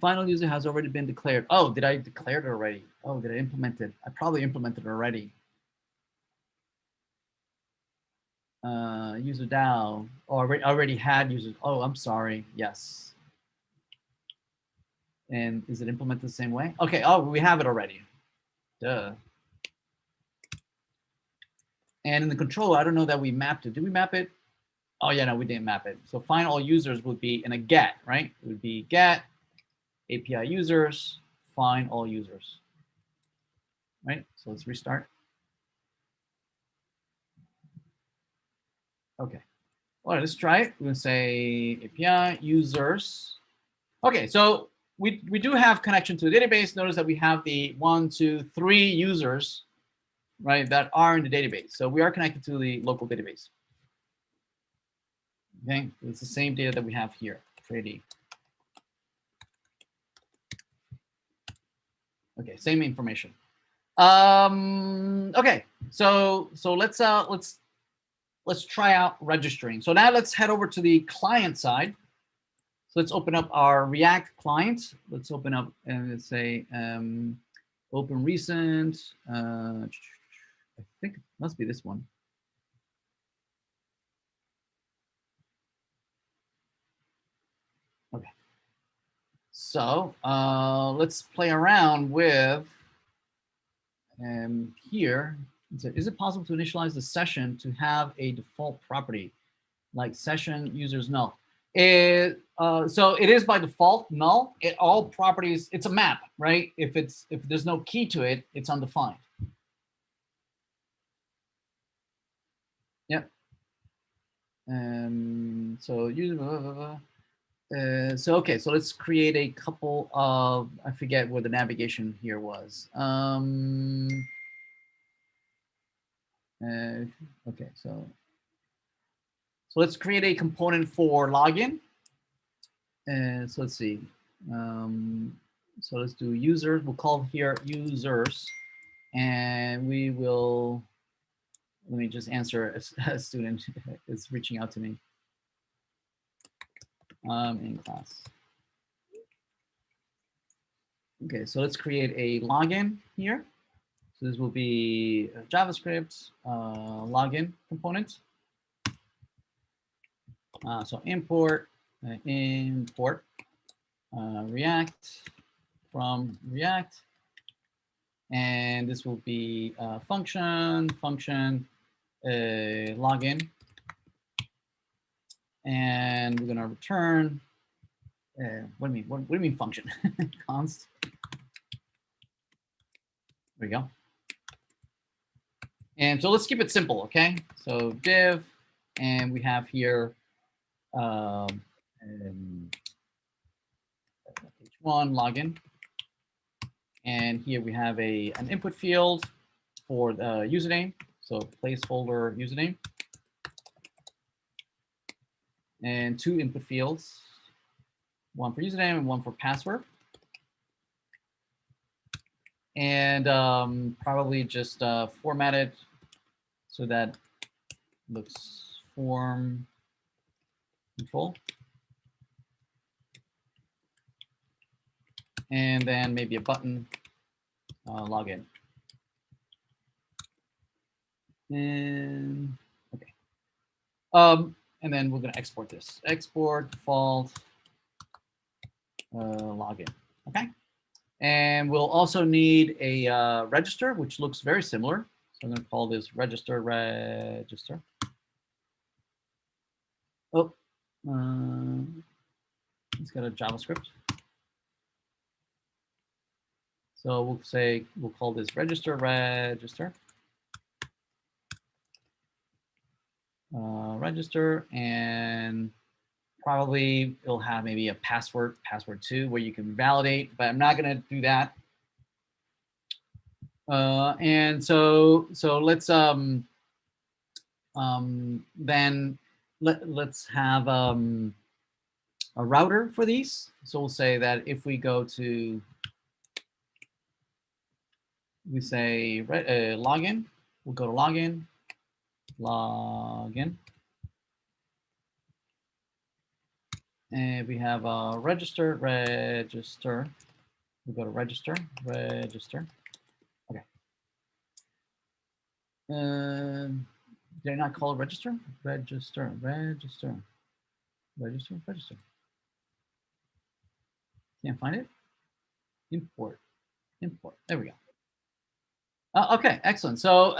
Final user has already been declared. Oh, did I declare it already? Oh, did I implement it? I probably implemented it already. User DAO. Oh, already had users. Oh, I'm sorry. Yes. And is it implemented the same way? Okay. Oh, we have it already. Duh. And in the controller, I don't know that we mapped it. Did we map it? Oh, yeah, no, we didn't map it. So find all users would be in a get, right? It would be get API users, find all users, right? So let's restart. Okay. All right, let's try it. We're going to say API users. Okay, so we do have connection to the database. Notice that we have the 1, 2, 3 users, right, that are in the database. So we are connected to the local database. Okay, it's the same data that we have here for AD. Okay, same information. Okay, so let's try out registering. So now let's head over to the client side. So let's open up our React client. Let's open up and let's say open recent. I think it must be this one. Okay. So let's play around with here. Is it possible to initialize the session to have a default property like session users null? So it is by default null. All properties, it's a map, right? If there's no key to it, it's undefined. Yep. So user. So okay, so let's create a couple of, I forget where the navigation here was. Okay, so let's create a component for login. So let's see. So let's do users. We'll call here users, and we will. Let me just answer a student is reaching out to me. In class. Okay, so let's create a login here. So this will be a JavaScript login component. So import React from React, and this will be function login, and we're gonna return. What do you mean function? Const. There we go. And so let's keep it simple, okay? So div, and we have here H1 login, and here we have an input field for the username, so placeholder username, and 2 input fields, one for username and one for password. And probably just format it so that looks form control. And then maybe a button login. And okay. And then we're going to export this. Export default login. Okay. And we'll also need a register, which looks very similar. So I'm going to call this register. Oh, it's got a JavaScript. So we'll call this register. Register, and probably it'll have maybe a password 2, where you can validate, but I'm not going to do that. And so let's then let's have a router for these. So we'll say that if we go to, we say login, we'll go to login, login. And we have a register, register. We go to register, register. Okay. Did I not call it register? Register, register, register, register. Can't find it. Import, import. There we go. Okay, excellent. So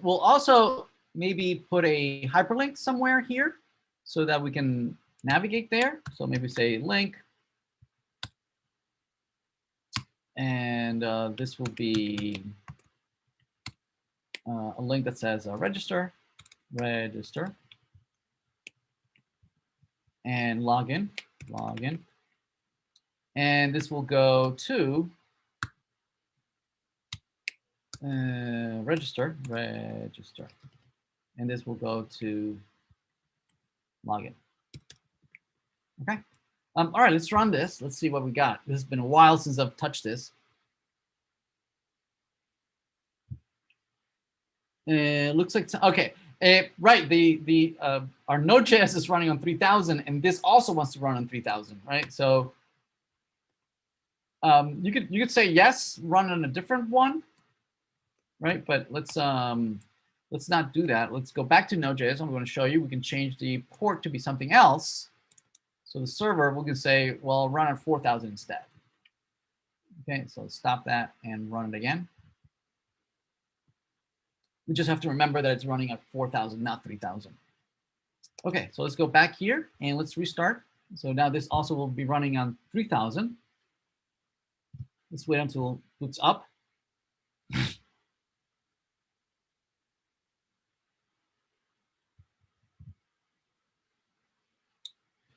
we'll also maybe put a hyperlink somewhere here so that we can navigate there. So maybe say link. And this will be a link that says register, register, and login, login. And this will go to register, register. And this will go to login. Okay. All right, let's run this. Let's see what we got. This has been a while since I've touched this. Looks like, okay. Right, our Node.js is running on 3000, and this also wants to run on 3000, right? So you could say yes, run on a different one, right? But let's not do that. Let's go back to Node.js. I'm going to show you. We can change the port to be something else. So the server, we can say, well, run on 4000 instead. Okay, so let's stop that and run it again. We just have to remember that it's running at 4000, not 3000. Okay, so let's go back here and let's restart. So now this also will be running on 3000. Let's wait until it boots up.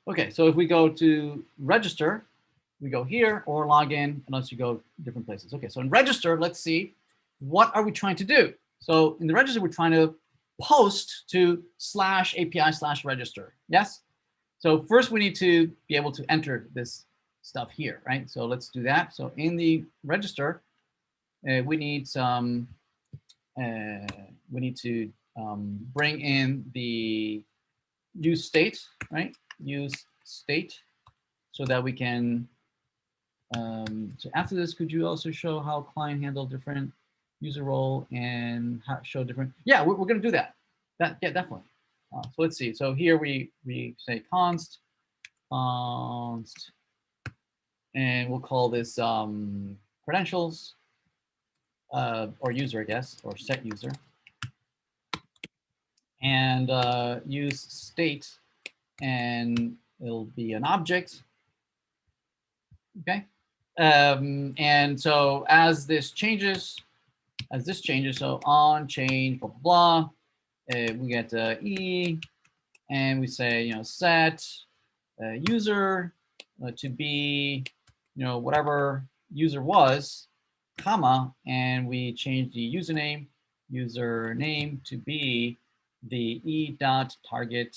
Okay, so if we go to register, we go here or log in, unless you go different places. Okay, so in register, let's see, what are we trying to do? So in the register, we're trying to post to /API/register. Yes? So first we need to be able to enter this stuff here, right? So let's do that. So in the register, we need some, we need to bring in the use state, right? Use state so that we can, so after this, could you also show how client handle different user role and how show different, yeah, we're going to do that. Yeah, definitely. So let's see. So here we say const, and we'll call this credentials or user, I guess, or set user. And use state, and it'll be an object. Okay. And so as this changes, so on change, blah, blah, blah, we get E, and we say, set user to be, whatever user was, comma, and we change the username to be the E.target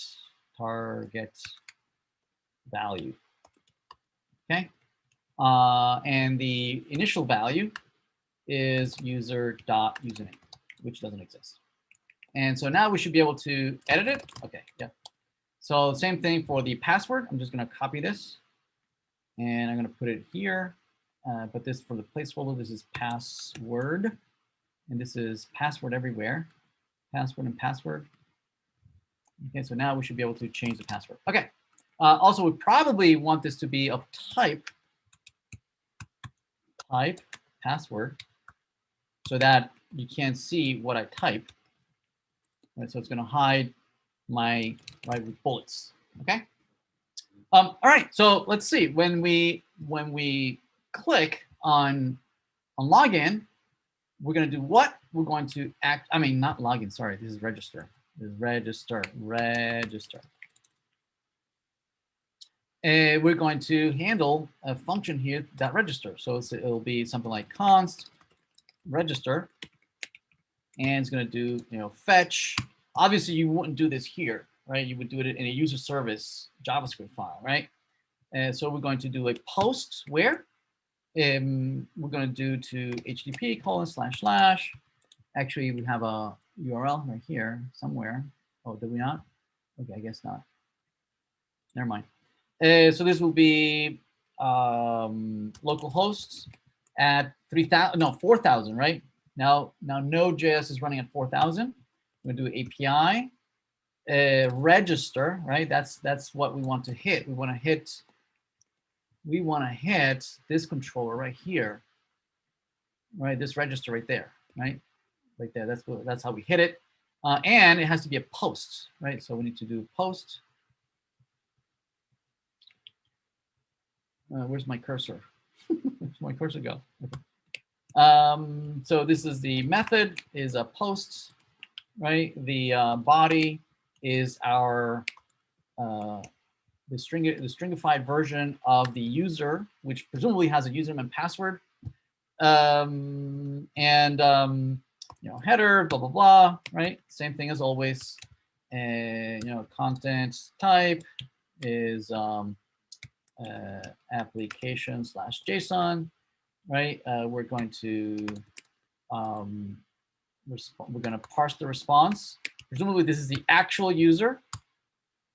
value. Okay. And the initial value is user.username, which doesn't exist. And so now we should be able to edit it. Okay, yeah. So same thing for the password. I'm just going to copy this, and I'm going to put it here. But this for the placeholder, this is password, and this is password everywhere. Password and password. Okay, so now we should be able to change the password. Okay. Also, we probably want this to be of type password, so that you can't see what I type. Right, so it's going to hide my bullets. Okay. All right. So let's see. When we click on login, we're going to do what? We're going to not login. Sorry, this is register. This is register. We're going to handle a function here that register. So it'll be something like const register, and it's going to do fetch. Obviously, you wouldn't do this here, right? You would do it in a user service JavaScript file, right? So we're going to do a post where we're going to do to http://. Actually, we have a URL right here somewhere. Oh, did we not? Okay, I guess not. Never mind. So this will be localhost at 3,000, no, 4,000, right? Now Node.js is running at 4,000. We're going to do API register, right? That's what we want to hit. We want to hit this controller right here, right? This register right there, right? Right there. That's how we hit it. And it has to be a post, right? So we need to do post. Where's my cursor? Where's my cursor go? So this is the method, is a post, right? The body is our the stringified version of the user, which presumably has a username and password. Header, blah blah blah, right? Same thing as always. And content type is application/JSON, right? We're going to parse the response. Presumably this is the actual user.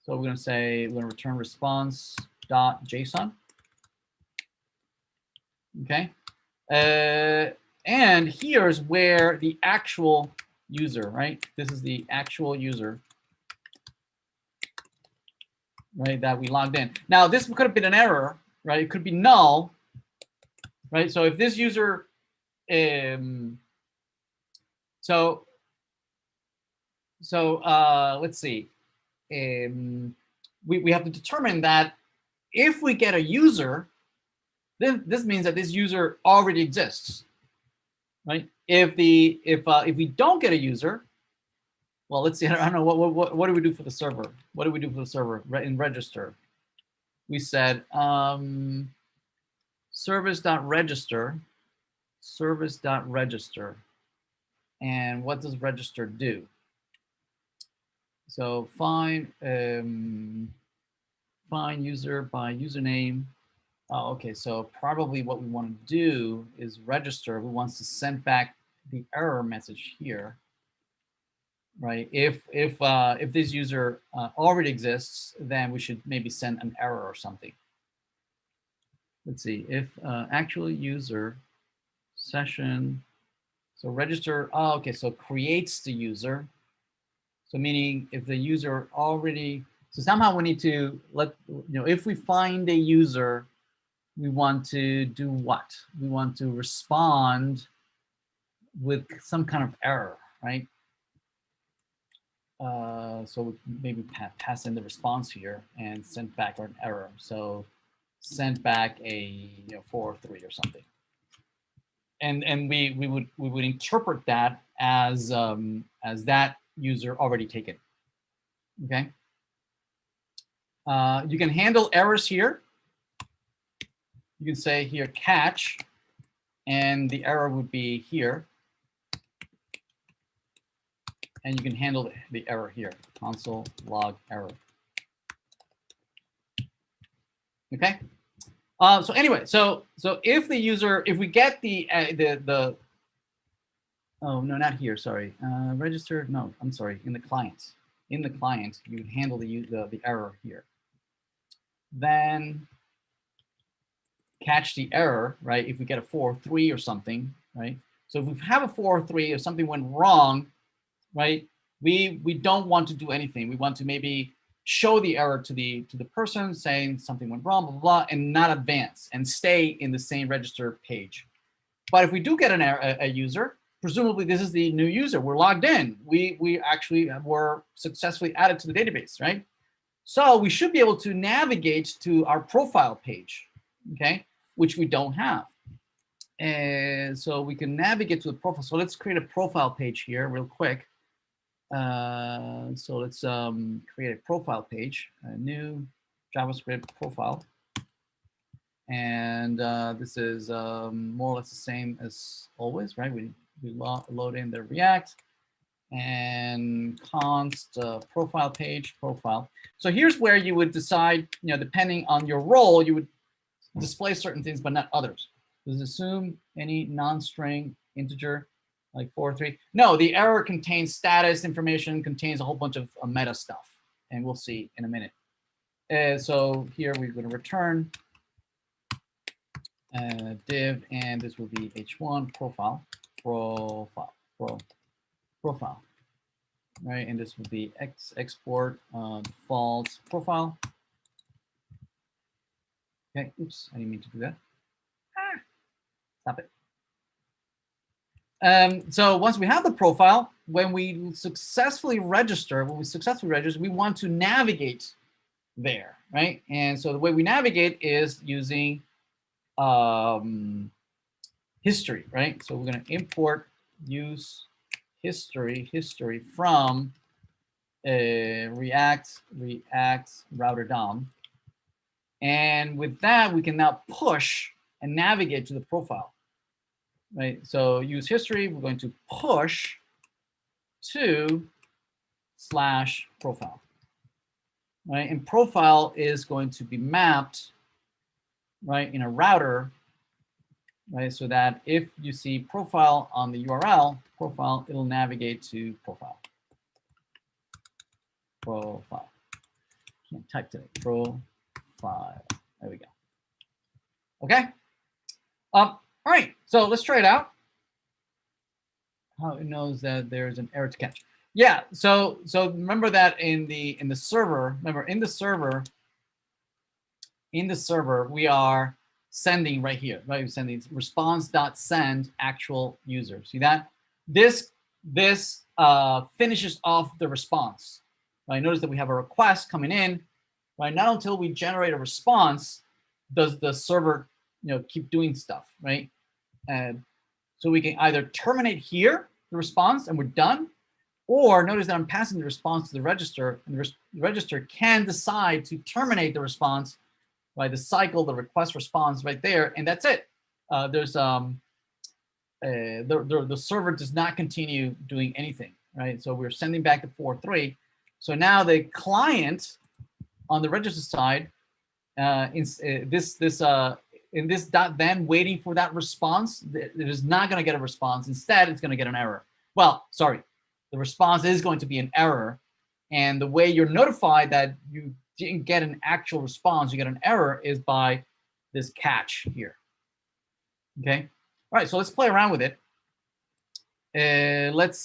So we're going to say we're going to return response.json. Okay. And here's where the actual user, right? This is the actual user, right, that we logged in. Now, this could have been an error, right? It could be null, right? So if this user, let's see. We have to determine that if we get a user, then this means that this user already exists, right? If we don't get a user, well, let's see. I don't know what do we do for the server? What do we do for the server in register? We said service.register, and what does register do? So find user by username. Oh, okay, so probably what we want to do is register. We want to send back the error message here, right? If this user already exists, then we should maybe send an error or something. Let's see, if actual user session, so register. Oh, okay, so creates the user. So meaning if the user already, so somehow we need to if we find a user, we want to do what? We want to respond with some kind of error, right? So maybe pass in the response here and send back an error. So send back a 4 or 3 or something. And we would interpret that as that user already taken. Okay. You can handle errors here. You can say here catch, and the error would be here. And you can handle the error here, console log error. Okay. So anyway, so if the user, if we get the oh no, not here, sorry, register, no, I'm sorry, in the client, you handle the error here. Then catch the error, right? If we get a 4 or 3 or something, right? So if we have a 4 or 3, if something went wrong, right? We don't want to do anything. We want to maybe show the error to the person saying something went wrong, blah, blah, blah, and not advance and stay in the same register page. But if we do get a user, presumably this is the new user. We're logged in. We actually were successfully added to the database, right? So we should be able to navigate to our profile page, okay, which we don't have. And so we can navigate to the profile. So let's create a profile page here real quick. So let's create a profile page, a new JavaScript profile. And this is more or less the same as always, right? We load in the React. and const profile page profile. So here's where you would decide, depending on your role, you would display certain things, but not others. Does it assume any non-string integer like 4 or 3? No, the error contains status information, contains a whole bunch of meta stuff, and we'll see in a minute. So here we're going to return div, and this will be h1 profile, profile, right? And this will be export default profile. Okay, oops, I didn't mean to do that. Stop it. So once we have the profile, when we successfully register, we want to navigate there, right? And so the way we navigate is using history, right? So we're going to import use history from React router DOM. And with that, we can now push and navigate to the profile, right? So use history, we're going to push to /profile, right? And profile is going to be mapped, right, in a router, right? So that if you see profile on the URL, profile, it'll navigate to profile. Can't type today. Profile. There we go. Okay. All right. So let's try it out. How it knows that there's an error to catch. Yeah. So remember that in the server. Remember in the server we are sending right here. Right. We're sending response.send actual user. See that? This finishes off the response. Right. Notice that we have a request coming in. Right. Not until we generate a response does the server keep doing stuff. Right. So we can either terminate here the response and we're done, or notice that I'm passing the response to the register, and the register can decide to terminate the response by the cycle, the request response right there, and that's it. The server does not continue doing anything, right? So we're sending back the 4.3. So now the client on the register side, in this .then waiting for that response, it is not going to get a response. Instead, it's going to get an error. Well, sorry, the response is going to be an error. And the way you're notified that you didn't get an actual response, you get an error, is by this catch here. Okay. All right. So let's play around with it. Let's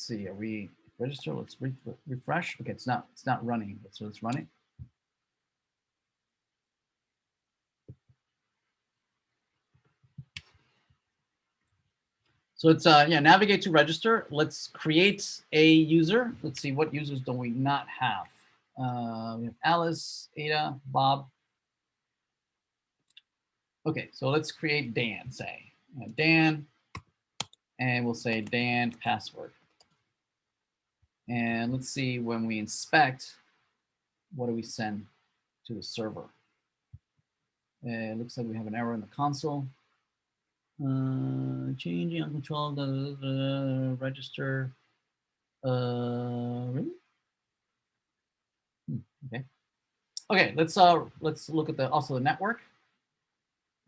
see. Are we register? Let's refresh. Okay, it's not running. So let's run it. So it's navigate to register. Let's create a user. Let's see, what users do we not have? We have Alice, Ada, Bob. Okay, so let's create Dan, say. Dan, and we'll say Dan password. And let's see, when we inspect, what do we send to the server? It looks like we have an error in the console. Changing uncontrolled register. Really? Okay. Okay. Let's look at the network.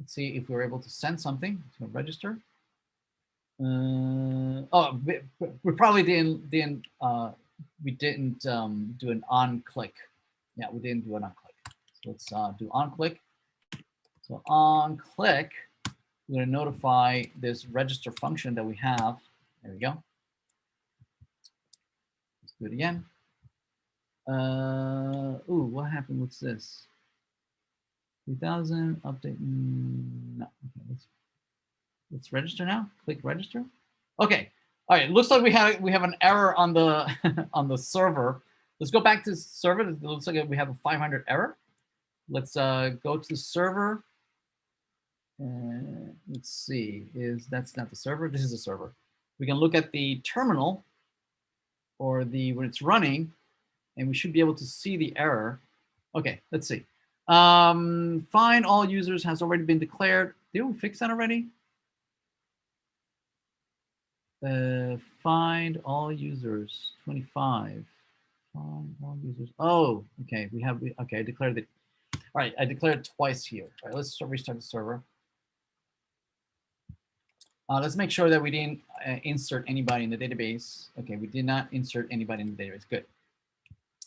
Let's see if we're able to send something to register. Oh, we probably didn't do an on click. Yeah, we didn't do an on click. So let's do on click. So on click, we're going to notify this register function that we have. There we go. Let's do it again. Ooh, what happened? What's this? 3000 update. No. Okay, let's register now. Click register. Okay. All right. It looks like we have an error on the on the server. Let's go back to the server. It looks like we have a 500 error. Let's go to the server. Let's see. That's not the server? This is the server. We can look at the terminal or when it's running, and we should be able to see the error. Okay, let's see. Find all users has already been declared. Did we fix that already? Find all users, 25. Find all users. Oh, okay. Okay, I declared it. All right, I declared it twice here. All right, let's restart the server. Let's make sure that we didn't insert anybody in the database. Okay, we did not insert anybody in the database. Good.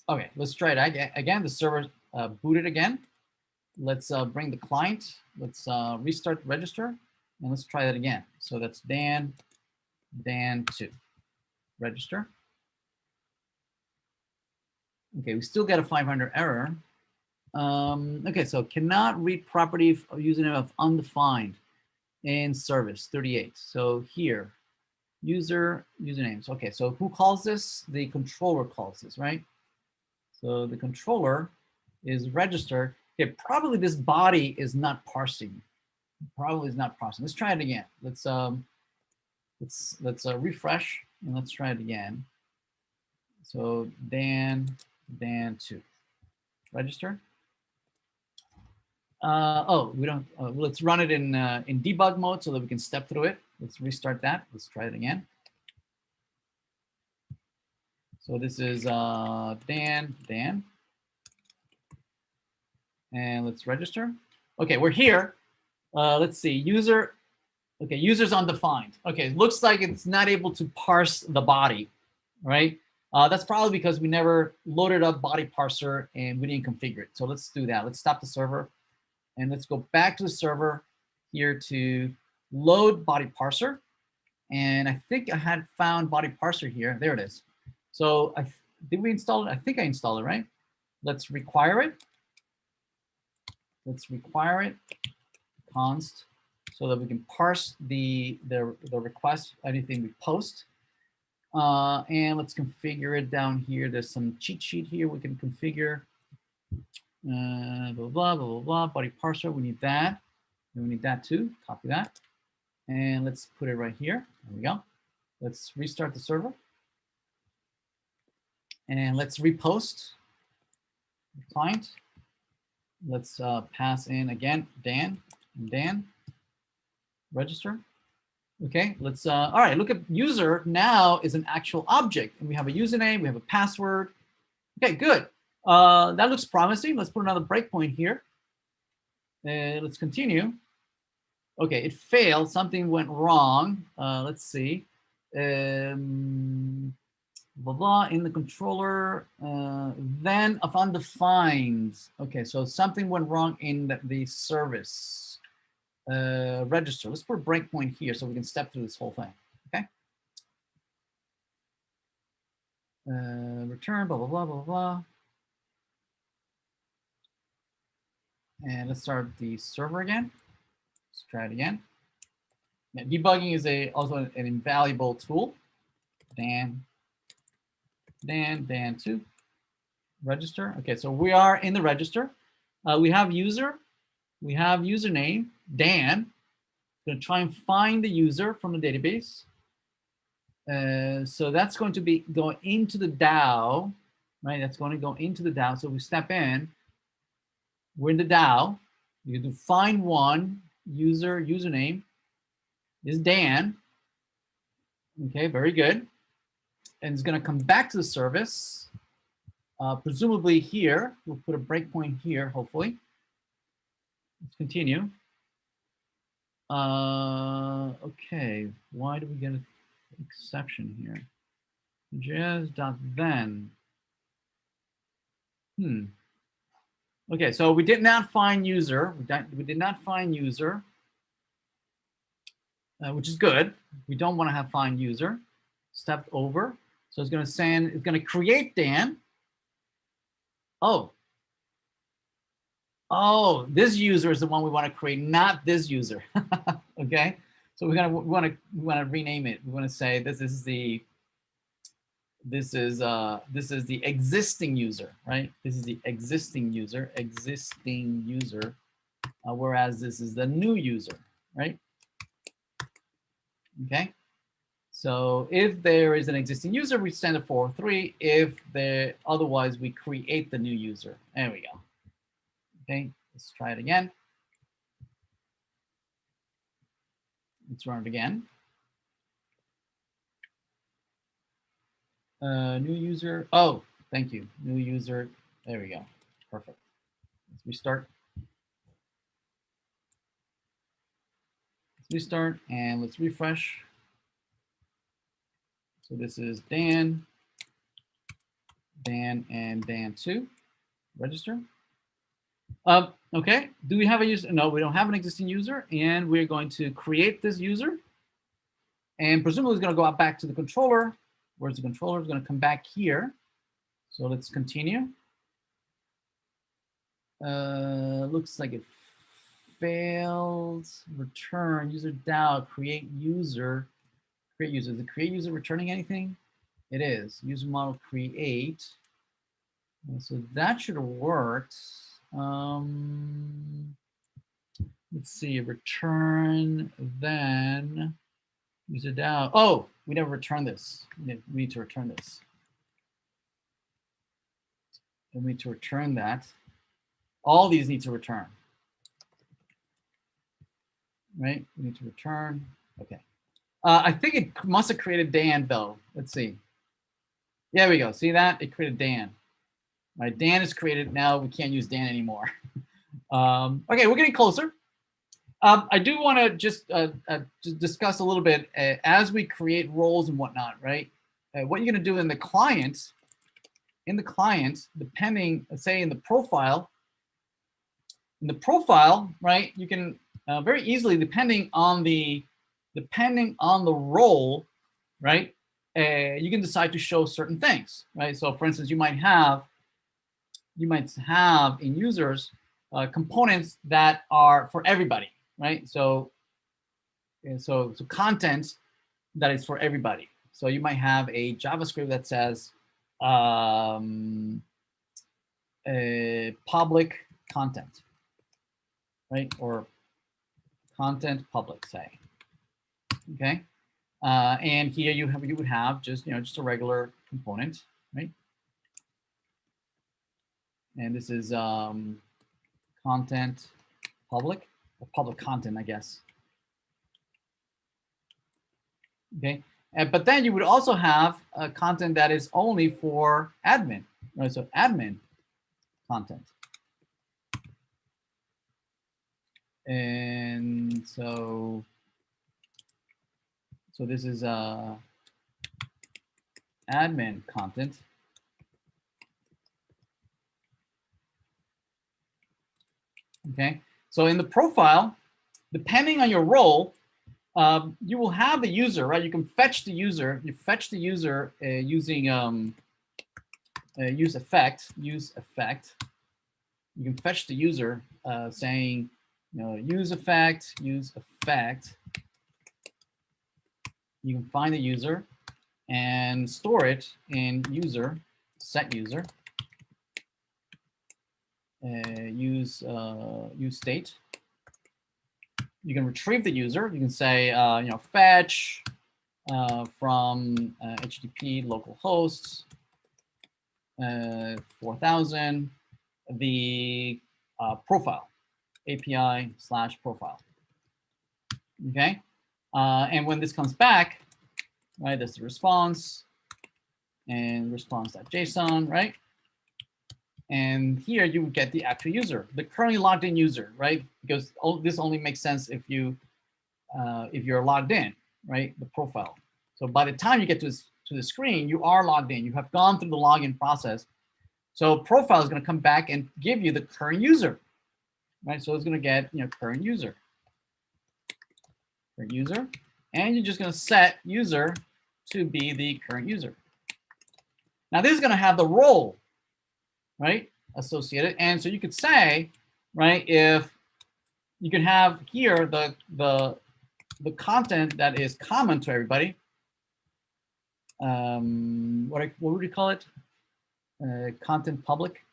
Okay, let's try it again. The server booted again. Let's bring the client. Let's restart the register, and let's try that again. So that's Dan2. Register. Okay, we still get a 500 error. Okay, so cannot read property of username of undefined in service 38. So here, usernames. Okay, so who calls this? The controller calls this, right? So the controller is register. Okay, probably this body is not parsing. Probably is not parsing. Let's try it again. Let's refresh and let's try it again. So Dan2 register. Oh, we don't. Let's run it in debug mode so that we can step through it. Let's restart that. Let's try it again. So this is Dan, and let's register. Okay, we're here. Let's see, user. Okay, user's undefined. Okay, it looks like it's not able to parse the body, right? That's probably because we never loaded up body parser and we didn't configure it. So let's do that. Let's stop the server and let's go back to the server here to load body parser. And I think I had found body parser here. There it is. So did we install it? I think I installed it, right? Let's require it. Let's require it, const, so that we can parse the request, anything we post. And let's configure it down here. There's some cheat sheet here we can configure. Blah, blah, blah, blah, blah, body parser, we need that. And we need that too, copy that. And let's put it right here, there we go. Let's restart the server. And let's repost the client. Let's pass in again, Dan, register. Okay, let's, all right, look at user now is an actual object. And we have a username, we have a password. Okay, good. That looks promising. Let's put another breakpoint here. Let's continue. Okay, it failed. Something went wrong. Let's see. Blah, blah, in the controller, then of undefined. Okay, so something went wrong in the service register. Let's put a breakpoint here so we can step through this whole thing, okay? Return, blah, blah, blah, blah, blah. And let's start the server again. Let's try it again. Now, debugging is also an invaluable tool. Dan2, register. Okay, so we are in the register. We have user, we have username, Dan. Going to try and find the user from the database. So that's going to be going into the DAO, right? That's going to go into the DAO. So we step in, we're in the DAO. You do find one, username is Dan. Okay, very good. And it's going to come back to the service. Presumably here, we'll put a breakpoint here, hopefully. Let's continue. Okay, why do we get an exception here? Jazz.then. Okay, so we did not find user. We did not find user, which is good. We don't want to have find user. Stepped over. So it's going to send, it's going to create Dan. Oh, this user is the one we want to create, not this user. Okay, so we want to rename it. We want to say this is the existing user, right? This is the existing user, whereas this is the new user, right? Okay, so if there is an existing user, we send a 403. If otherwise, we create the new user. There we go. Okay, let's try it again. Let's run it again. New user. Oh, thank you. New user. There we go. Perfect. Let's restart. Let's restart and let's refresh. So this is Dan, and Dan2. Register. Okay. Do we have a user? No, we don't have an existing user, and we're going to create this user. And presumably it's going to go out back to the controller. Where's the controller? It's going to come back here. So let's continue. Looks like it failed. Return user DAO, create user. Create user. Is the create user returning anything? It is. User model create. So that should have worked. Let's see, return then user DAO. Oh, we never returned this. We need to return this. And we need to return that. All these need to return. Right? We need to return. Okay. I think it must have created Dan though. Let's see. There we go. See that? It created Dan. Right, Dan is created. Now we can't use Dan anymore. Okay, we're getting closer. I do want to just discuss a little bit as we create roles and whatnot, right? What you're going to do in the client, depending, say in the profile, right? You can very easily, depending on the role, right? You can decide to show certain things, right? So, for instance, you might have in users components that are for everybody, right? So content that is for everybody. So you might have a JavaScript that says public content, right? Or content public, say. Okay, and here you would have just just a regular component, right? And this is content public, or public content, I guess. Okay, but then you would also have content that is only for admin, right? So admin content. And so this is admin content. Okay, so in the profile, depending on your role, you will have the user, right? You can fetch the user. You fetch the user using use effect. You can fetch the user saying, use effect. You can find the user and store it in user, set user. Use state. You can retrieve the user. You can say, fetch from HTTP localhost 4000 the profile API/profile. Okay, and when this comes back, right, that's the response and response.json, right? And here you would get the actual user, the currently logged in user, right? Because this only makes sense if you're logged in, right? The profile. So by the time you get to the screen, you are logged in. You have gone through the login process. So profile is going to come back and give you the current user, right? So it's going to get current user, and you're just going to set user to be the current user. Now this is going to have the role, right, associated. And so you could say, right, if you can have here the content that is common to everybody. What would we call it? Content public.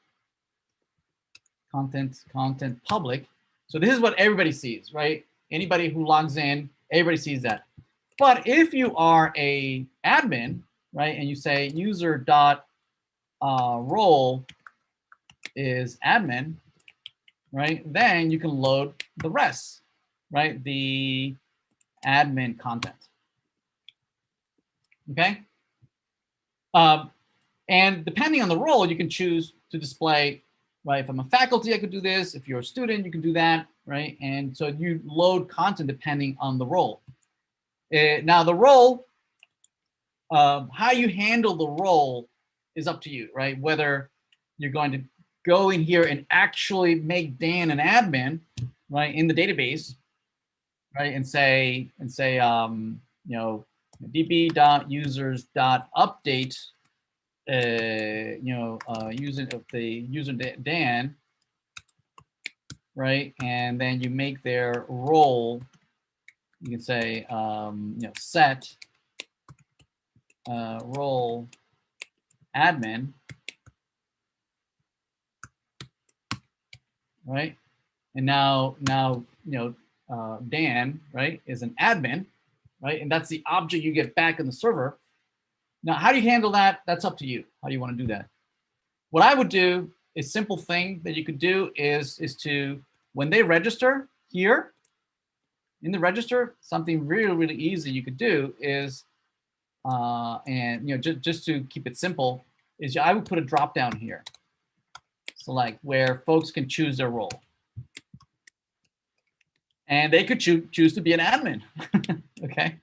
Content public. So this is what everybody sees, right? Anybody who logs in, everybody sees that. But if you are a admin, right, and you say user dot role is admin, right, then you can load the rest, right, the admin content. Okay, And depending on the role, you can choose to display, right? If I'm a faculty, I could do this. If you're a student, you can do that, right? And so you load content depending on the role. Now the role, how you handle the role is up to you, right? Whether you're going to go in here and actually make Dan an admin, right, in the database, right, and say, you know, db.users.update, using the user Dan, right, and then you make their role. You can say, set role admin, right, and now Dan, right, is an admin, right, and that's the object you get back in the server. Now, how do you handle that? That's up to you. How do you want to do that? What I would do, a simple thing that you could do is to, when they register here in the register, something really, really easy you could do is, and just to keep it simple, is I would put a drop down here. So like where folks can choose their role. And they could choose to be an admin. Okay.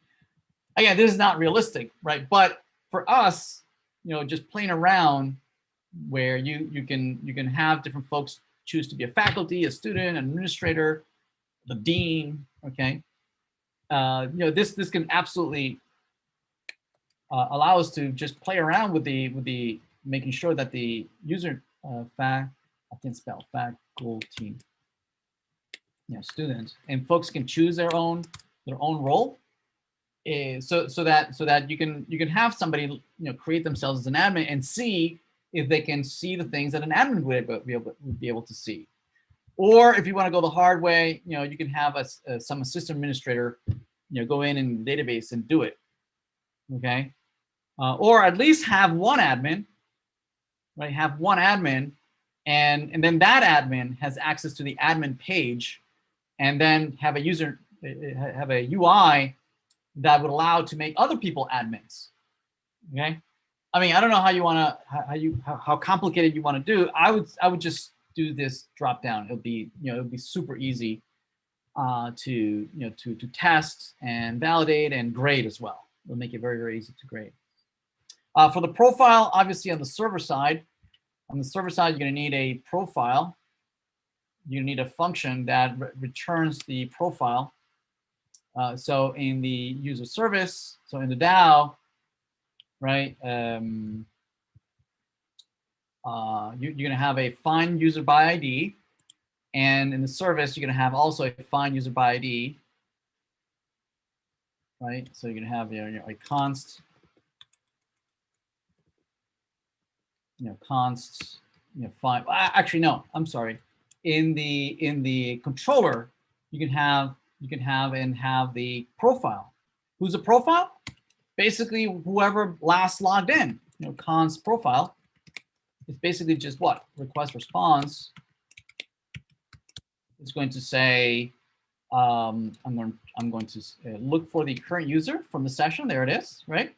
Again, this is not realistic, right? But for us, just playing around, where you can have different folks choose to be a faculty, a student, an administrator, the dean. Okay. This can absolutely allow us to just play around with the making sure that the user I can spell faculty, students, and folks can choose their own role. So that you can have somebody create themselves as an admin and see if they can see the things that an admin would be able to see. Or if you want to go the hard way, you can have some assistant administrator go in the database and do it. Okay. Or at least have one admin, right? Have one admin, and then that admin has access to the admin page, and then have a UI that would allow to make other people admins. Okay. I mean, I don't know how you want to how complicated you want to do. I would just do this drop down. It'll be super easy to test and validate and grade as well. It'll make it very, very easy to grade. For the profile, obviously on the server side, you're going to need a profile. You need a function that returns the profile. So in the user service, so in the DAO, right, you're going to have a find user by ID, and in the service, you're going to have also a find user by ID, right? So you're going to have a const, find. Actually, no, I'm sorry. In the controller, you can have the profile. Who's the profile? Basically, whoever last logged in. Const profile. It's basically just what? Request response. It's going to say, I'm going to look for the current user from the session. There it is, right?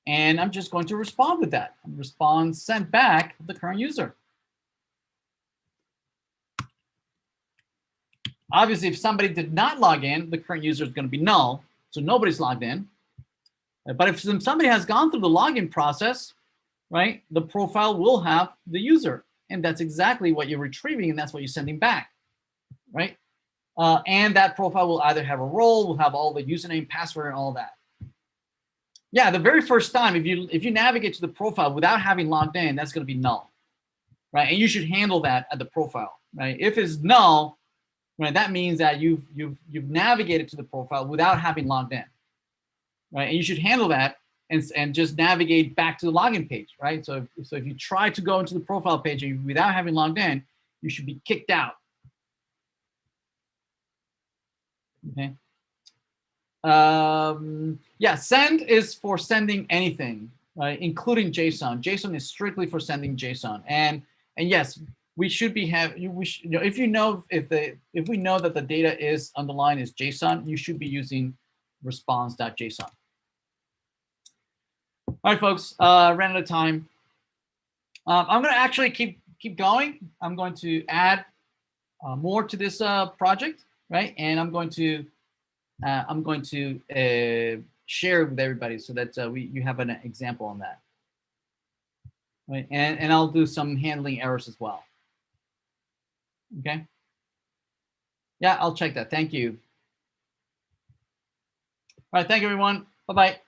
And I'm just going to respond with that. Respond sent back the current user. Obviously, if somebody did not log in, the current user is going to be null, so nobody's logged in. But if somebody has gone through the login process, right, the profile will have the user, and that's exactly what you're retrieving, and that's what you're sending back, right? And that profile will either have a role, will have all the username, password, and all that. Yeah, the very first time, if you navigate to the profile without having logged in, that's going to be null, right? And you should handle that at the profile, right? If it's null, right, that means that you've navigated to the profile without having logged in, right? And you should handle that and just navigate back to the login page, right? So if you try to go into the profile page without having logged in, you should be kicked out. Okay. Yeah, send is for sending anything, right, including JSON. JSON is strictly for sending JSON, and yes, we should be if we know that the data is underlined as JSON, you should be using response.json. All right, folks, ran out of time. I'm going to actually keep going. I'm going to add more to this project, right? And I'm going to share with everybody so that you have an example on that, right? And I'll do some handling errors as well. Okay. Yeah, I'll check that. Thank you. All right. Thank you, everyone. Bye-bye.